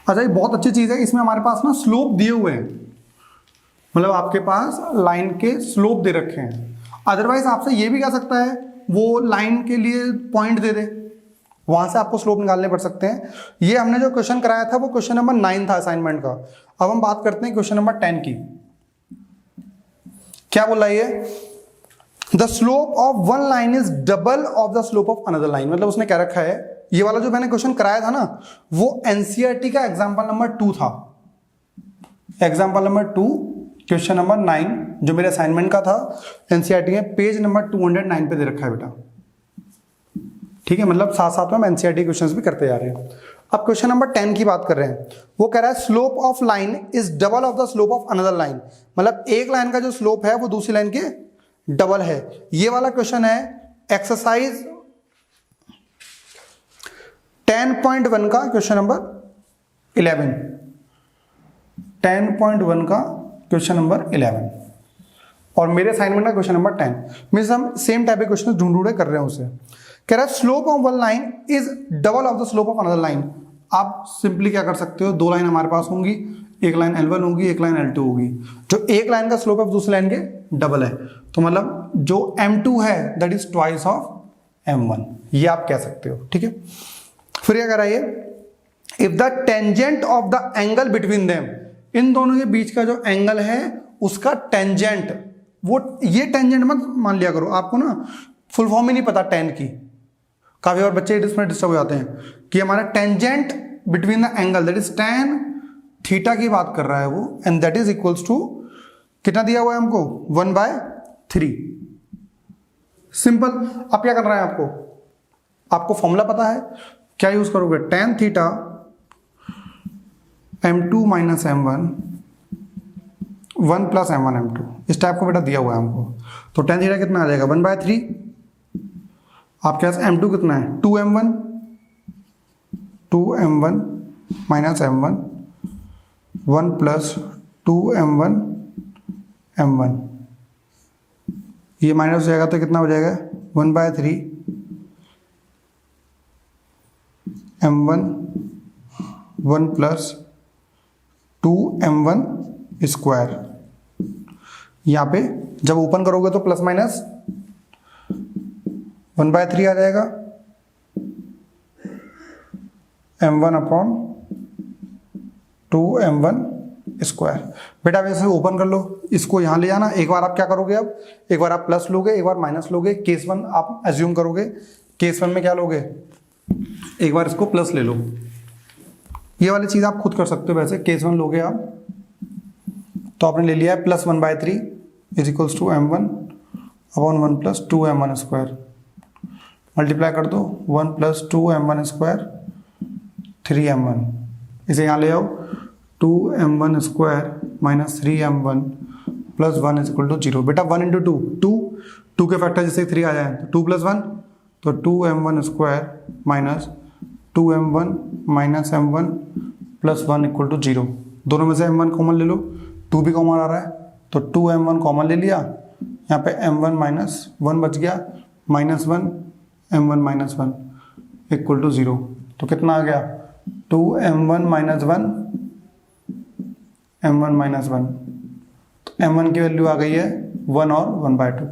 अच्छा, ये बहुत अच्छी चीज है, इसमें हमारे पास ना स्लोप दिए हुए हैं, मतलब आपके पास लाइन के स्लोप दे रखे हैं। अदरवाइज आपसे ये भी कह सकता है वो लाइन के लिए पॉइंट दे दे, वहां से आपको स्लोप निकालने पड़ सकते हैं। ये हमने जो क्वेश्चन कराया था वो क्वेश्चन नंबर 9 था असाइनमेंट का। अब हम बात करते हैं क्वेश्चन नंबर 10 की। क्या बोल रहा है ये? The slope of one line is double of the slope of another line. मतलब उसने क्या रखा है, ये वाला जो मैंने क्वेश्चन कराया था ना वो एनसीईआरटी का एग्जाम्पल नंबर 2 था। एग्जाम्पल नंबर 2 क्वेश्चन नंबर 9 जो मेरे असाइनमेंट का था, एनसीईआरटी में पेज नंबर 209 पे दे रखा है बेटा। ठीक है, मतलब साथ साथ में हम एनसीईआरटी क्वेश्चंस भी करते जा रहे हैं। अब क्वेश्चन नंबर 10 की बात कर रहे हैं। वो कह रहा है slope of line is double of the slope of another line. मतलब एक लाइन का जो स्लोप है वो दूसरी लाइन के डबल है। ये वाला क्वेश्चन है एक्सरसाइज 10.1 का क्वेश्चन नंबर 11। 10.1 का क्वेश्चन नंबर 11 और मेरे असाइनमेंट का क्वेश्चन नंबर 10। मीन्स हम सेम टाइप के क्वेश्चन ढूंढ कर रहे हैं उसे। कह रहा है slope of one line is double of the slope of another line. आप सिंपली क्या कर सकते हो, दो लाइन हमारे पास होंगी, एक लाइन L1 होगी, एक लाइन L2 होगी। जो एक लाइन का स्लोप है दूसरी लाइन के डबल है, तो मतलब जो M2 है that is twice of M1, ये आप कह सकते हो। ठीक है, फिर क्या कह रहा है ये, if the tangent of the angle between them, इन दोनों के बीच का जो एंगल है उसका टेंजेंट, वो ये टेंजेंट मत मान लिया करो, आपको ना फुल फॉर्म ही नहीं पता टेन की। काफी बार बच्चे इसमें डिस्टर्ब हो जाते हैं कि हमारा tangent between the angle that is tan theta की बात कर रहा है वो, and that is equals to कितना दिया हुआ है हमको 1/3। सिंपल। अब क्या करना है आपको फॉर्मूला पता है, क्या यूज करोगे, tan theta m2 minus m1 1 plus m1 m2, इस टाइप को बेटा दिया हुआ है हमको। तो tan थीटा कितना आ जाएगा 1/3। आपके पास m2 कितना है 2m1 minus m1 1 plus 2m1 m1, ये माइनस हो जाएगा तो कितना हो जाएगा 1/3 m1 1 प्लस 2m1 स्क्वायर। यहाँ पे जब ओपन करोगे तो प्लस माइनस 1/3 आ जाएगा, m1 अपॉन 2m1 स्क्वायर। बेटा वैसे ओपन कर लो, इसको यहां ले जाना। एक बार आप क्या करोगे, अब एक बार आप प्लस लोगे, एक बार माइनस लोगे। केस 1 आप एज्यूम करोगे, केस 1 में क्या लोगे, एक बार इसको प्लस ले लो। ये वाली चीज आप खुद कर सकते हो। वैसे केस 1 लोगे आप, तो आपने ले लिया है plus 1/3 is equals to m1 upon 1 plus 2m1 square. Multiply कर दो, 1 प्लस 2m1 स्क्वायर 3m1, इसे यहाँ ले आओ, 2m1 square minus 3m1 plus 1 is equal to 0। बेटा 1 इंटू 2 के फैक्टर जैसे 3 आ जाए तो 2 प्लस 1, तो 2m1 square minus 2m1 minus m1 plus 1 equal to 0। दोनों में से m1 कॉमन ले लो, 2 भी कॉमन आ रहा है तो 2m1 कॉमन ले लिया, यहाँ पे m1 माइनस 1 बच गया, minus 1 m1 minus 1 equal to 0। तो कितना आ गया 2m1 माइनस 1 m1 माइनस 1, तो m1 की वैल्यू आ गई है 1 और 1/2।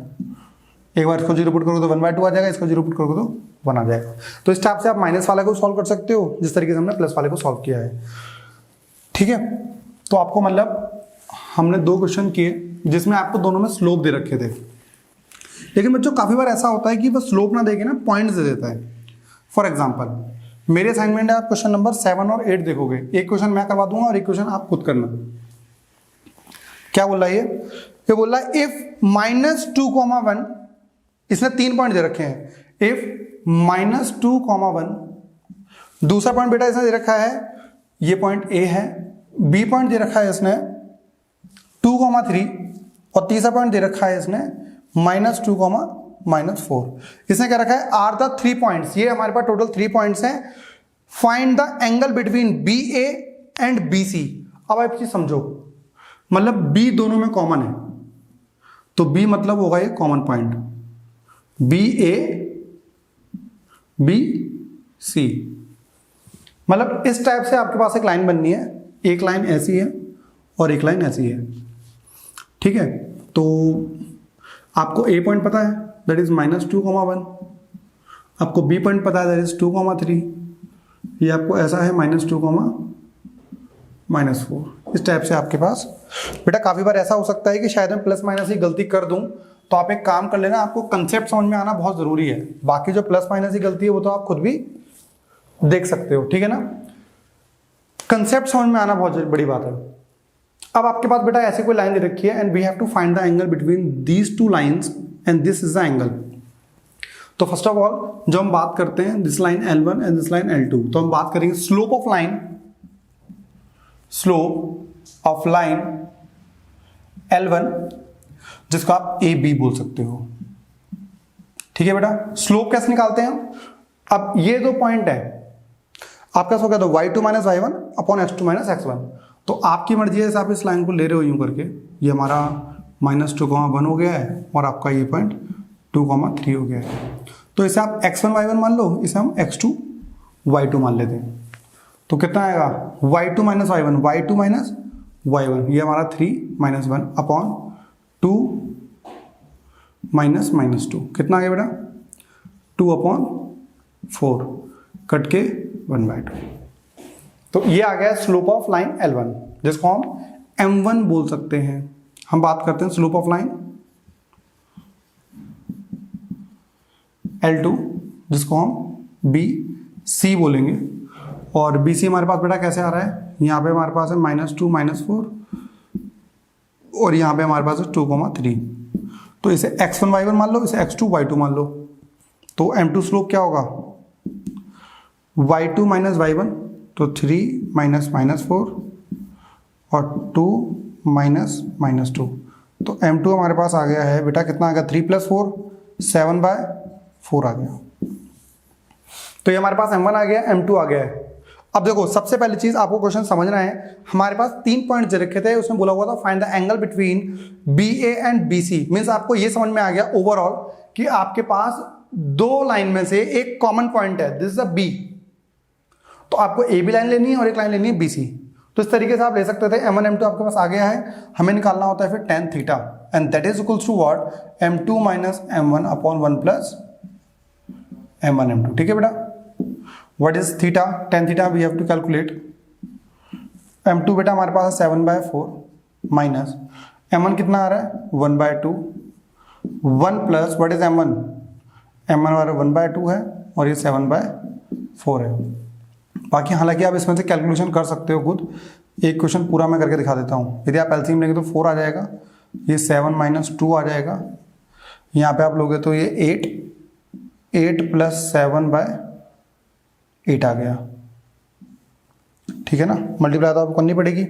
एक बार इसको 0 पुट करोगे तो 1/2 आ जाएगा, इसको 0 पुट करोगे तो 1 आ जाएगा। तो इस टाइप से आप माइनस वाले को सॉल्व कर सकते हो जिस तरीके से हमने प्लस वाले को सॉल्व किया है। ठीक है, तो आपको मतलब हमने 2 क्वेश्चन किए जिसमें आपको दोनों में स्लोप दे रखे थे। लेकिन बच्चों काफी बार ऐसा होता है कि वह स्लोप ना देके ना पॉइंट्स दे देता है। फॉर एग्जांपल मेरे असाइनमेंट है, आप क्वेश्चन नंबर 7 और 8 देखोगे, एक क्वेश्चन मैं करवा दूंगा और एक क्वेश्चन आप खुद करना। क्या बोल रहा है ये बोल रहा है इफ -2,1, इसने 3 पॉइंट दे रखे हैं। इफ -2,1, दूसरा पॉइंट बेटा इसने दे रखा है, ये पॉइंट ए है, बी पॉइंट दे रखा है इसने 2,3 और तीसरा पॉइंट दे रखा है इसने -2,-4। इसने क्या रखा है आर द 3 पॉइंट्स, ये हमारे पास टोटल 3 पॉइंट्स हैं। Find the angle between BA and BC। अब आप चीज समझो, मतलब बी दोनों में कॉमन है, तो बी मतलब होगा ये common point, B A B C. मतलब इस टाइप से आपके पास एक लाइन बननी है, एक लाइन ऐसी है और एक लाइन ऐसी है, ठीक है। तो आपको ए पॉइंट पता है दैट इज -2,1, आपको बी पॉइंट पता है दैट इज 2,3, ये आपको ऐसा है -2, -4। इस टाइप से आपके पास बेटा काफ़ी बार ऐसा हो सकता है कि शायद मैं प्लस माइनस की गलती कर दूं, तो आप एक काम कर लेना, आपको कंसेप्ट समझ में आना बहुत ज़रूरी है, बाकी जो प्लस माइनस की गलती है वो तो आप खुद भी देख सकते हो, ठीक है ना। कंसेप्ट समझ में आना बहुत बड़ी बात है। अब आपके पास बेटा ऐसी कोई लाइन दे रखी है and we have to find the angle between these two lines and this is the angle. तो फर्स्ट ऑफ ऑल जब हम बात करते हैं this line L1 and this line L2, तो हम बात करेंगे स्लोप ऑफ लाइन L1, जिसको आप ए बी बोल सकते हो, ठीक है बेटा। स्लोप कैसे निकालते हैं हम? अब ये दो पॉइंट है आपका, हो गया तो y2 minus y1 upon x2 minus x1। तो आपकी मर्जी है, आप इस लाइन को ले रहे हो यूं करके, ये हमारा -2,1 हो गया है और आपका ये पॉइंट 2,3 हो गया है। तो इसे आप x1 y1 मान लो, इसे हम x2 y2 मान लेते हैं। तो कितना आएगा y2 माइनस y1, ये हमारा 3 - 1 अपॉन 2 - -2, कितना आ गया बेटा 2/4 कट के 1/2। तो ये आ गया स्लोप ऑफ लाइन L1, जिसको हम M1 बोल सकते हैं। हम बात करते हैं स्लोप ऑफ लाइन L2, जिसको हम BC बोलेंगे। और BC हमारे पास बेटा कैसे आ रहा है, यहाँ पे हमारे पास है -2 -4 और यहाँ पे हमारे पास है 2,3। तो इसे x1 y1 मान लो, इसे x2 y2 मान लो। तो M2 स्लोप क्या होगा y2 माइनस y1, तो 3 -4 और 2 -2। तो M2 हमारे पास आ गया है बेटा, कितना आ गया 3 + 4 7/4 आ गया। तो ये हमारे पास M1 आ गया, M2 आ गया है। अब देखो सबसे पहली चीज आपको क्वेश्चन समझना है, हमारे पास 3 पॉइंट दे रखे थे, उसमें बोला हुआ था find the angle between BA and BC। Means आपको ये समझ में आ गया ओवरऑल कि आपके पास दो लाइन में से एक कॉमन पॉइंट है, दिस इज अ B। तो आपको ए बी लाइन लेनी है और एक लाइन लेनी है BC। तो इस तरीके से आप ले सकते थे। M1 M2 आपके पास आ गया है, हमें निकालना होता है फिर tan theta, and that is equals to what M2 minus M1 upon 1 plus M1 M2, ठीक है बेटा। What is theta? Tan theta we have to calculate. M2 बेटा हमारे पास है 7/4 माइनस M1 कितना आ रहा है 1/2, 1 प्लस व्हाट इज M1 हमारा 1/2 है और ये 7/4 है। बाकी हालांकि आप इसमें से कैलकुलेशन कर सकते हो खुद, एक क्वेश्चन पूरा मैं करके दिखा देता हूँ। यदि आप एलसीएम लेंगे तो 4 आ जाएगा, ये 7 - 2 आ जाएगा, यहाँ पे आप लोगे तो ये 8 + 7/8 आ गया, ठीक है ना। मल्टीप्लाई तो आपको करनी पड़ेगी।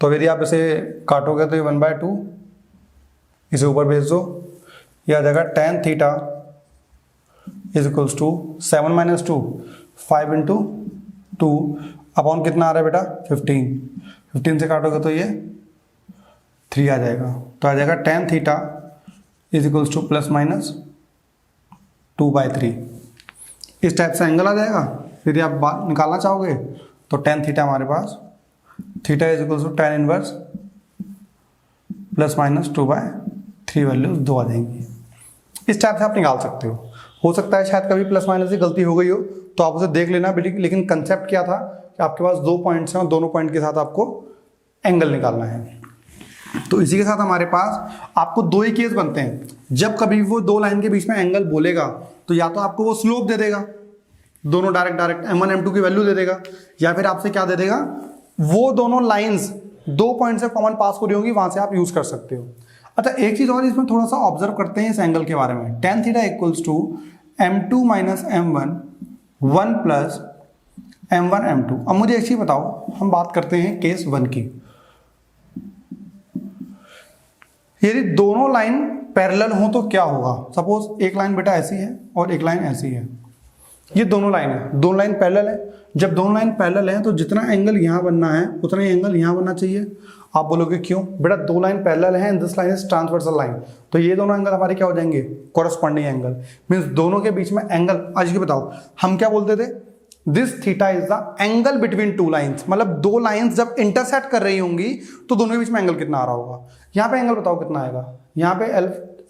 तो यदि आप इसे काटोगे तो ये 1/2 इसे ऊपर भेज दो, यह आ जाएगा tan theta is equals to 7 - 2 5 × 2 upon कितना आ रहा है बेटा 15 से काटोगे तो ये 3 आ जाएगा। तो आ जाएगा tan theta is equals to ±2/3। इस टाइप से एंगल आ जाएगा। यदि आप बात निकालना चाहोगे तो tan थीटा हमारे पास theta is equals to tan inverse ±2/3 values 2 आ जाएंगी। इस टाइप से आप निकाल सकते हो सकता है शायद कभी प्लस माइनस की गलती हो गई हो तो आप उसे देख लेना, लेकिन कंसेप्ट क्या था कि आपके पास 2 पॉइंट्स हैं और दोनों पॉइंट के साथ आपको एंगल निकालना है। तो इसी के साथ हमारे पास आपको 2 ही केस बनते हैं। जब कभी वो 2 लाइन के बीच में एंगल बोलेगा तो या तो आपको वो स्लोप दे देगा, दोनों डायरेक्ट M1 M2 की वैल्यू दे देगा, या फिर आपसे क्या दे देगा, वो दोनों लाइंस 2 पॉइंट से कॉमन पास हो रही होंगी, वहां से आप यूज कर सकते हो। अच्छा एक चीज और इसमें थोड़ा सा ऑब्जर्व करते हैं इस एंगल के बारे में। tan theta equals to M2 - M1 1 + M1 M2। अब मुझे एक चीज बताओ, हम बात करते हैं केस 1 की। यदि दोनों लाइन पैरेलल हो तो क्या होगा। सपोज एक लाइन बेटा ऐसी है और एक लाइन ऐसी है, ये दोनों लाइन है, दोनों लाइन पैरेलल है, जब दोनों लाइन पैरेलल हैं तो जितना एंगल यहाँ बनना है उतना ही एंगल यहाँ बनना चाहिए। आप बोलोगे क्यों? बेटा दो लाइन पैरेलल हैं, this line is transversal line, तो ये दोनों एंगल हमारे क्या हो जाएंगे? Corresponding angle. मीन्स दोनों के बीच में एंगल, आज ये बताओ हम क्या बोलते थे? This theta is the angle between two lines, मतलब दो लाइन्स जब इंटरसेक्ट कर रही होंगी तो दोनों के बीच में एंगल कितना आ रहा होगा। यहाँ पे एंगल बताओ कितना आएगा? यहाँ पे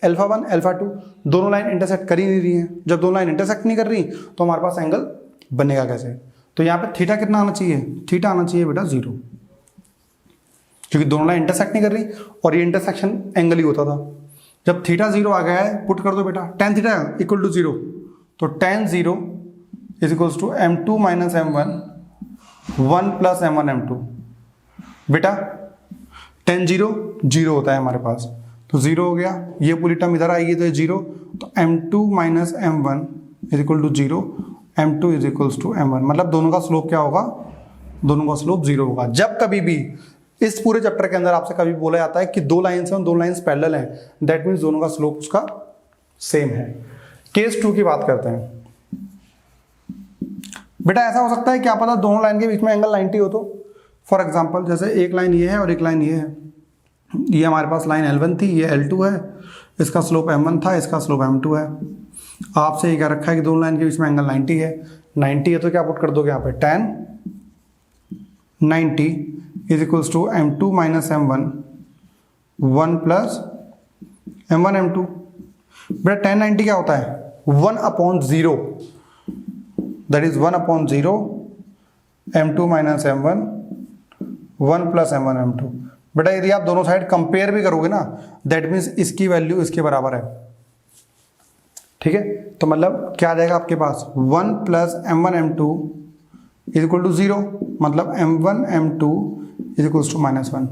अल्फा 1 अल्फा 2, दोनों लाइन इंटरसेक्ट कर ही नहीं रही हैं। जब दोनों लाइन इंटरसेक्ट नहीं कर रही तो हमारे पास एंगल बनेगा कैसे? तो यहाँ पे थीटा कितना आना चाहिए? थीटा आना चाहिए बेटा 0, क्योंकि दोनों लाइन इंटरसेक्ट नहीं कर रही और ये इंटरसेक्शन एंगल ही होता था। जब थीटा 0 आ गया है, पुट कर दो बेटा, tan थीटा इक्वल टू 0, तो tan 0 is equals to m2 minus m1 1 plus m1 m2। बेटा tan 0 0 होता है हमारे पास, तो 0 हो गया, ये पूरी टर्म इधर आएगी तो ये 0, तो m2 minus m1 is equal to 0, m2 is equals to m1, मतलब दोनों का स्लोप क्या होगा? दोनों का स्लोप 0 होगा। जब कभी भी इस पूरे चैप्टर के अंदर आपसे कभी बोला जाता है कि दो लाइन्स हैं, दो लाइन्स पैरेलल हैं, दैट मीन्स दोनों का स्लोप उसका सेम है। केस 2 की बात करते हैं। बेटा ऐसा हो सकता है क्या पता दोनों लाइन के बीच में एंगल 90 हो तो? फॉर एग्जांपल जैसे एक लाइन ये है और एक लाइन ये है, ये हमारे पास लाइन L1 थी, ये L2 है, इसका स्लोप M1 था, इसका स्लोप M2 है। आपसे ये क्या रखा है कि दोनों लाइन के बीच में एंगल 90 है। 90 है तो क्या पुट कर दोगे यहाँ पे? tan 90 is equals to m2 minus m1 1 plus m1 m2। बेटा tan 90 क्या होता है? 1/0, that is 1/0 m2 minus m1 1 plus m1 m2। बेटा यदि आप दोनों साइड कंपेयर भी करोगे ना, दैट मीन्स इसकी वैल्यू इसके बराबर है। ठीक है, तो मतलब क्या आ जाएगा आपके पास? 1 plus m1 m2 is equal to 0, मतलब m1 m2 is equal to -1।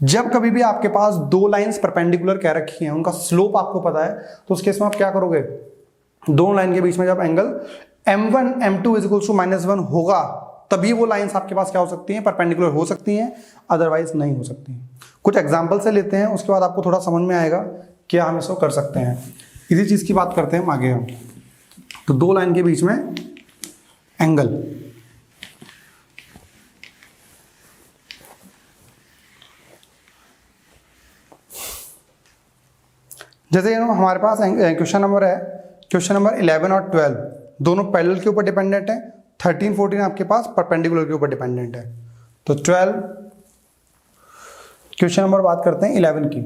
जब कभी भी आपके पास दो लाइंस परपेंडिकुलर कह रखी हैं, उनका स्लोप आपको पता है, तो उस केस में आप क्या करोगे? दोनों लाइन के बीच में जब angle m1 m2 is equal to -1 होगा, तभी वो लाइंस आपके पास क्या हो सकती हैं? परपेंडिकुलर हो सकती हैं, अदरवाइज नहीं हो सकती। कुछ एग्जांपल से लेते हैं, उसके बाद आपको थोड़ा समझ में आएगा क्या हम इसको कर सकते हैं। इसी चीज की बात करते हैं हम आगे। हम तो दो लाइन के बीच में एंगल, जैसे हमारे पास क्वेश्चन नंबर है, क्वेश्चन नंबर 11 और 12 दोनों पैरेलल के ऊपर डिपेंडेंट है, 13 14 आपके पास परपेंडिकुलर के ऊपर डिपेंडेंट है। तो 12 क्वेश्चन नंबर बात करते हैं 11 की।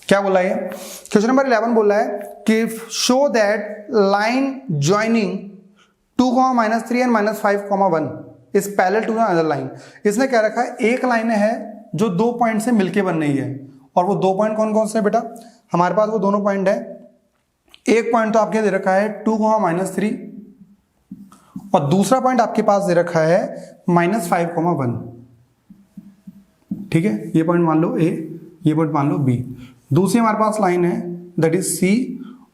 क्या बोला है? क्वेश्चन नंबर 11 बोल रहा है कि show that line joining 2, -3 and -5, 1 is parallel to another line. इसने क्या रखा है? एक लाइन है जो दो पॉइंट से मिलके बन रही है, और वो दो पॉइंट कौन कौन से बेटा? हमारे पास वो दोनों पॉइंट है, एक पॉइंट तो आपके दे रखा है 2, -3, और दूसरा पॉइंट आपके पास दे रखा है -5, 1। ठीक है, ये पॉइंट मान लो A, ये पॉइंट मान लो B। दूसरी हमारे पास लाइन है दैट इज C,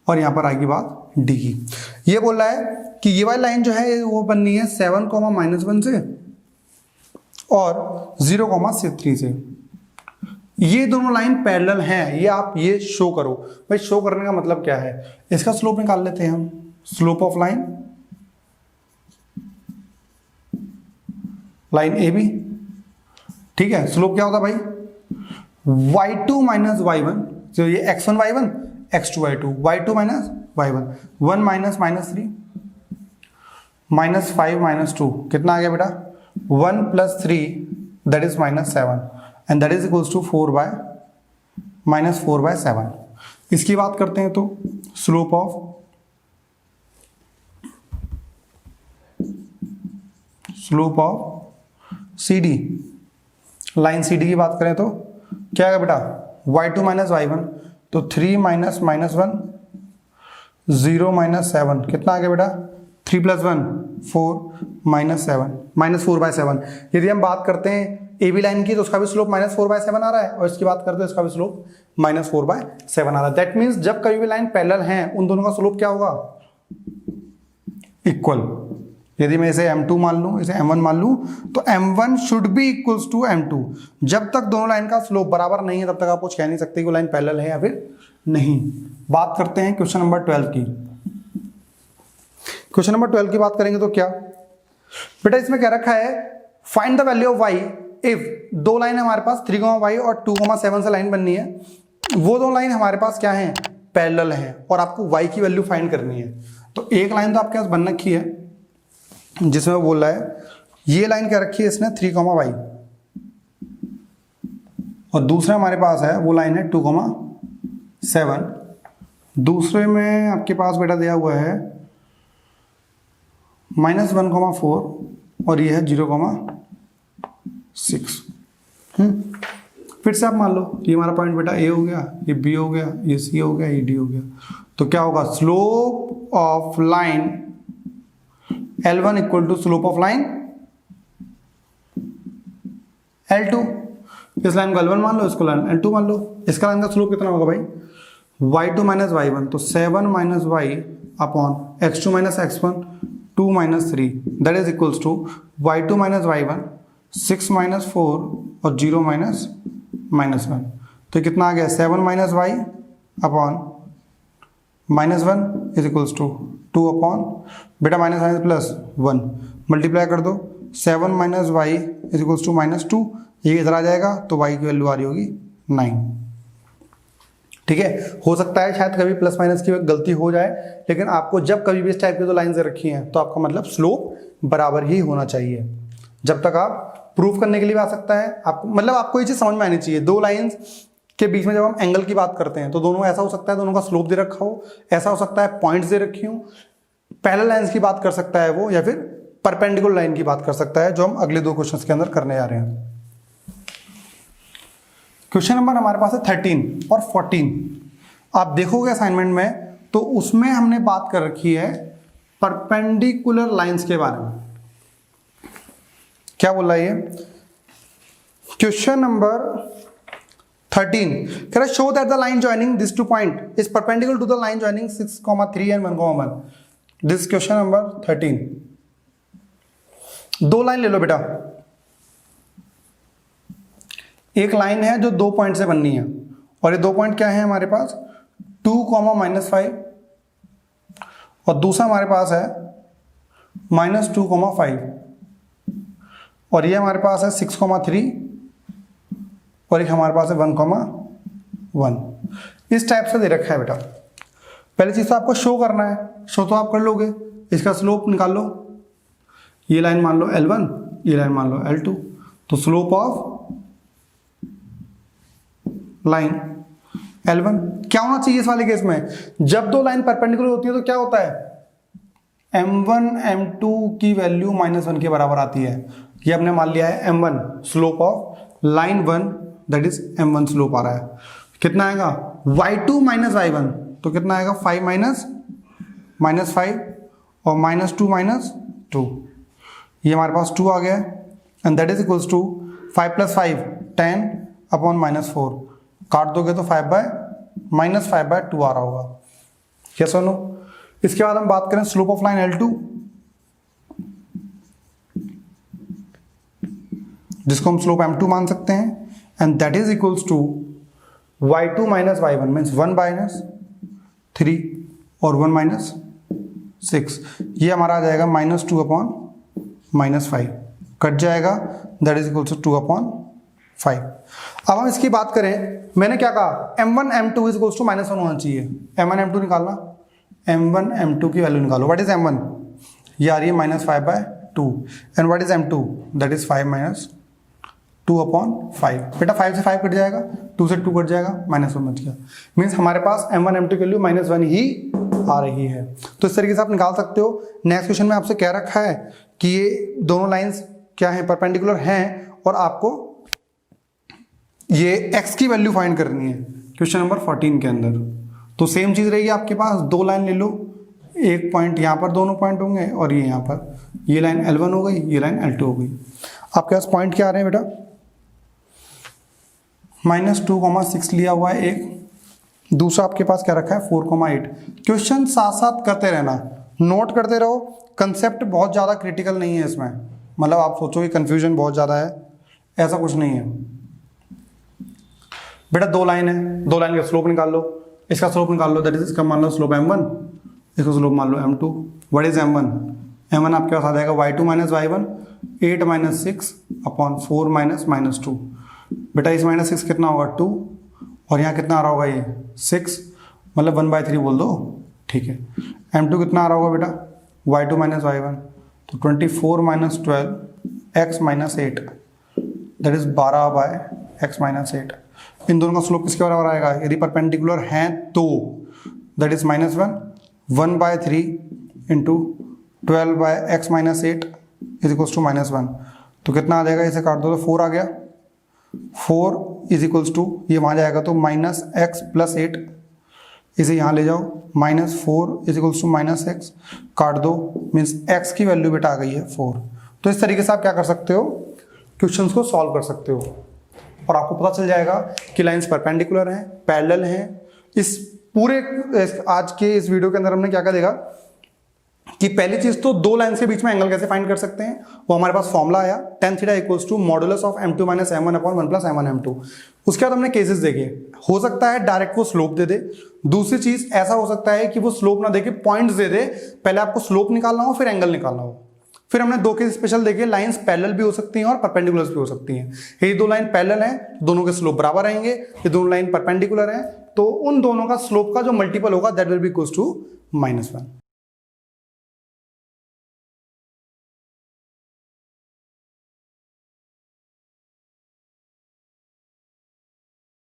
और यहां पर आएगी बात D की। ये बोल रहा है कि ये वाली लाइन जो है वो बननी है 7, -1 से और 0, 3 से। ये दोनों लाइन पैरेलल हैं, ये आप ये शो करो। भाई शो करने का मतलब क्या है? इसका स्लोप निकाल लेते हैं हम, स्लोप ऑफ लाइन AB। ठीक है, स्लोप क्या होता भाई? y2 माइनस y1, तो ये x1 y1 x2 y2, y2 minus y1, 1 -3 -5 -2 कितना आ गया बेटा? 1 + 3 that is -7, and that is equals to 4/7। इसकी बात करते हैं तो slope of CD, line CD की बात करें तो क्या है बेटा? y2 माइनस y1, तो 3 -1 0 -7 कितना आ गया बेटा? 3 + 1 4 -7 -4/7। यदि हम बात करते हैं AB लाइन की तो उसका भी स्लोप -4/7 आ रहा है, और इसकी बात करते हैं इसका भी स्लोप -4/7 आ रहा है। दैट मीन्स जब कभी भी लाइन पैरेलल हैं, उन दोनों का स्लोप क्या होगा? इक्वल। यदि मैं इसे M2 मान लूं, इसे M1 मान लूं, तो M1 should be equals to M2। जब तक दोनों लाइन का स्लोप बराबर नहीं है, तब तक आप कुछ कह नहीं सकते कि वो लाइन पैरेलल है या फिर नहीं। बात करते हैं क्वेश्चन नंबर 12 की। क्वेश्चन नंबर 12 की बात करेंगे तो क्या बेटा इसमें क्या रखा है, find the value of y if दो लाइन हमारे पास 3, y और 2, 7 से लाइन बननी है। वो दो लाइन हमारे पास क्या है, पैरेलल है, और आपको y की वैल्यू फाइंड करनी है। तो एक लाइन तो आपके पास बन रखी है जिसमें वो बोल रहा है, ये लाइन क्या रखी है इसने 3, y, और दूसरा हमारे पास है वो लाइन है 2, 7। दूसरे में आपके पास बेटा दिया हुआ है -1, 4 और ये है 0,6। फिर से आप मान लो ये हमारा पॉइंट बेटा ए हो गया, ये बी हो गया, ये सी हो गया, ये डी हो गया। तो क्या होगा, slope of line L1 equal to slope of line L2। इस लाइन को L1 मान लो, इसको लाइन L2 मान लो। इसका लाइन का स्लोप कितना होगा भाई, y2 माइनस y1, तो 7 minus y upon x2 minus x1 2 minus 3 that is equals to y2 minus y1 6 minus 4 और 0 माइनस -1। तो कितना आ गया, 7 minus y upon -1 is equals to 2 upon बेटा माइनस माइनस प्लस 1 मल्टीप्लाई कर दो, 7 minus y is equals to -2, ये इधर आ जाएगा तो y की वैल्यू आ रही होगी 9। ठीक है, हो सकता है शायद कभी प्लस माइनस की गलती हो जाए, लेकिन आपको जब कभी भी इस टाइप की दो लाइन्स रखी हैं तो आपका मतलब स्लोप बराबर ही होना चाहिए। जब तक आप प्रूफ करने के लिए भी आ सकता है, आपको मतलब आपको ये चीज समझ में आनी चाहिए। दो लाइंस के बीच में जब हम एंगल की बात करते हैं तो दोनों ऐसा हो सकता है दोनों का स्लोप दे रखा हो, ऐसा हो सकता है पॉइंट्स दे रखी हो, पैरेलल लाइंस की बात कर सकता है वो, या फिर परपेंडिकुलर लाइन की बात कर सकता है, जो हम अगले दो क्वेश्चंस के अंदर करने जा रहे हैं। क्वेश्चन नंबर हमारे पास है 13 और 14। आप देखोगे असाइनमेंट में तो उसमें हमने बात कर रखी है परपेंडिकुलर लाइंस के बारे में। क्या बोल रहा है ये क्वेश्चन नंबर 13, कह रहा है show that the line joining this two point is perpendicular to the line joining 6,3 and 1,1। This question number 13। दो लाइन ले लो बेटा, एक लाइन है जो 2 पॉइंट से बननी है, और ये 2 पॉइंट क्या है हमारे पास 2, -5 और दूसरा हमारे पास है -2,5 और ये हमारे पास है 6,3 और एक हमारे पास है 1,1। इस टाइप से दे रखा है बेटा। पहली चीज तो आपको शो करना है, शो तो आप कर लोगे, इसका स्लोप निकाल लो। ये लाइन मान लो L1, ये लाइन मान लो L2, तो स्लोप ऑफ लाइन L1 क्या होना चाहिए इस वाले केस में, जब दो लाइन परपेंडिकुलर होती है तो क्या होता है M1 M2 की वैल्यू -1 के बराबर आती है। ये हमने मान लिया है M1 slope of line 1 that is M1 slope आ रहा है। कितना आएगा y2 माइनस y1, तो कितना आएगा 5 माइनस -5 और -2 -2, ये हमारे पास 2 आ गया and that is equals to 5 + 5 10 upon -4, काट दोगे तो 5/2 आ रहा होगा। यस और नो। इसके बाद हम बात करें स्लोप ऑफ लाइन L2, जिसको हम स्लोप M2 मान सकते हैं, and that is equals to y2 minus y1 means 1 - 3 और 1 - 6, ये हमारा आ जाएगा -2 अपॉन -5, कट जाएगा, that is equals to 2 upon 5। अब हम इसकी बात करें, मैंने क्या कहा M1 M2 is equals to -1 होना चाहिए। M1 M2 निकालना, M1 M2 की वैल्यू निकालो। व्हाट इज M1, ये आ रही है -5/2 and what is M2 that is 5 - 2 upon 5। बेटा 5 से 5 कट जाएगा, 2 से 2 कट जाएगा, -1 बच गया, मीन्स हमारे पास M1 M2 की वैल्यू -1 ही आ रही है। तो इस तरीके से आप निकाल सकते हो। नेक्स्ट क्वेश्चन में आपसे क्या रखा है कि ये दोनों लाइंस क्या है परपेंडिकुलर हैं और आपको ये x की वैल्यू फाइंड करनी है क्वेश्चन नंबर 14 के अंदर। तो सेम चीज रहेगी आपके पास, दो लाइन ले लो, एक पॉइंट यहाँ पर दोनों पॉइंट होंगे और ये यहाँ पर, ये लाइन L1 हो गई, ये लाइन L2 हो गई। आपके पास पॉइंट क्या आ रहे हैं बेटा, -2,6 लिया हुआ है एक, दूसरा आपके पास क्या रखा है 4,8। क्वेश्चन साथ साथ करते रहना, नोट करते रहो, कंसेप्ट बहुत ज़्यादा क्रिटिकल नहीं है इसमें, मतलब आप सोचोगे कंफ्यूजन बहुत ज़्यादा है, ऐसा कुछ नहीं है बेटा। दो लाइन है, दो लाइन का स्लोप निकाल लो, इसका स्लोप निकाल लो, दैट इज इसका मान लो स्लोप M1, इसको स्लोप मान लो m2। What is m1? m1 आपके पास आ जाएगा y2 minus y1 8 minus 6 upon 4 minus 2। बेटा इस माइनस 6 कितना होगा 2, और यहाँ कितना आ रहा होगा ये 6, मतलब 1/3 बोल दो, ठीक है। m2 कितना आ रहा होगा बेटा y2 माइनस y1, तो 24 minus 12 x minus 8, that is 12/x minus 8। इन दोनों का स्लोप किसके बराबर आएगा? यदि परपेंडिकुलर हैं तो that is -1/3 into 12/x minus 8 is equals to -1। तो कितना आ जाएगा? इसे काट दो तो 4 आ गया। 4 इज इक्वल्स टू, ये वहाँ जाएगा तो -x प्लस 8, इसे यहाँ ले जाओ, -4 इज इक्वल्स टू -x, काट दो, मीन्स x की वैल्यू बेटा आ गई है 4। तो इस तरीके से आप क्या कर सकते हो, क्वेश्चंस को सॉल्व कर सकते हो, और आपको पता चल जाएगा कि लाइंस परपेंडिकुलर हैं, पैरेलल हैं। इस पूरे आज के इस वीडियो के अंदर हमने क्या क्या देखा कि पहली चीज तो दो लाइंस के बीच में एंगल कैसे फाइंड कर सकते हैं, वो हमारे पास फॉर्मूला आया tan theta equals to modulus of m2 minus m1 upon 1 plus m1 m2। उसके बाद हमने केसेस देखे, हो सकता है डायरेक्ट वो स्लोप दे दे, दूसरी चीज ऐसा हो सकता है कि वो स्लोप ना देके पॉइंट्स दे दे, पहले आपको स्लोप निकालना हो फिर एंगल निकालना हो। फिर हमने दो केस स्पेशल देखे, लाइंस पैरेलल भी हो सकती हैं और परपेंडिकुलर भी हो सकती हैं। ये दो लाइन पैरेलल हैं, दोनों के स्लोप बराबर रहेंगे। ये दोनों लाइन परपेंडिकुलर हैं, तो उन दोनों का स्लोप का जो मल्टीपल होगा that will be equals to -1।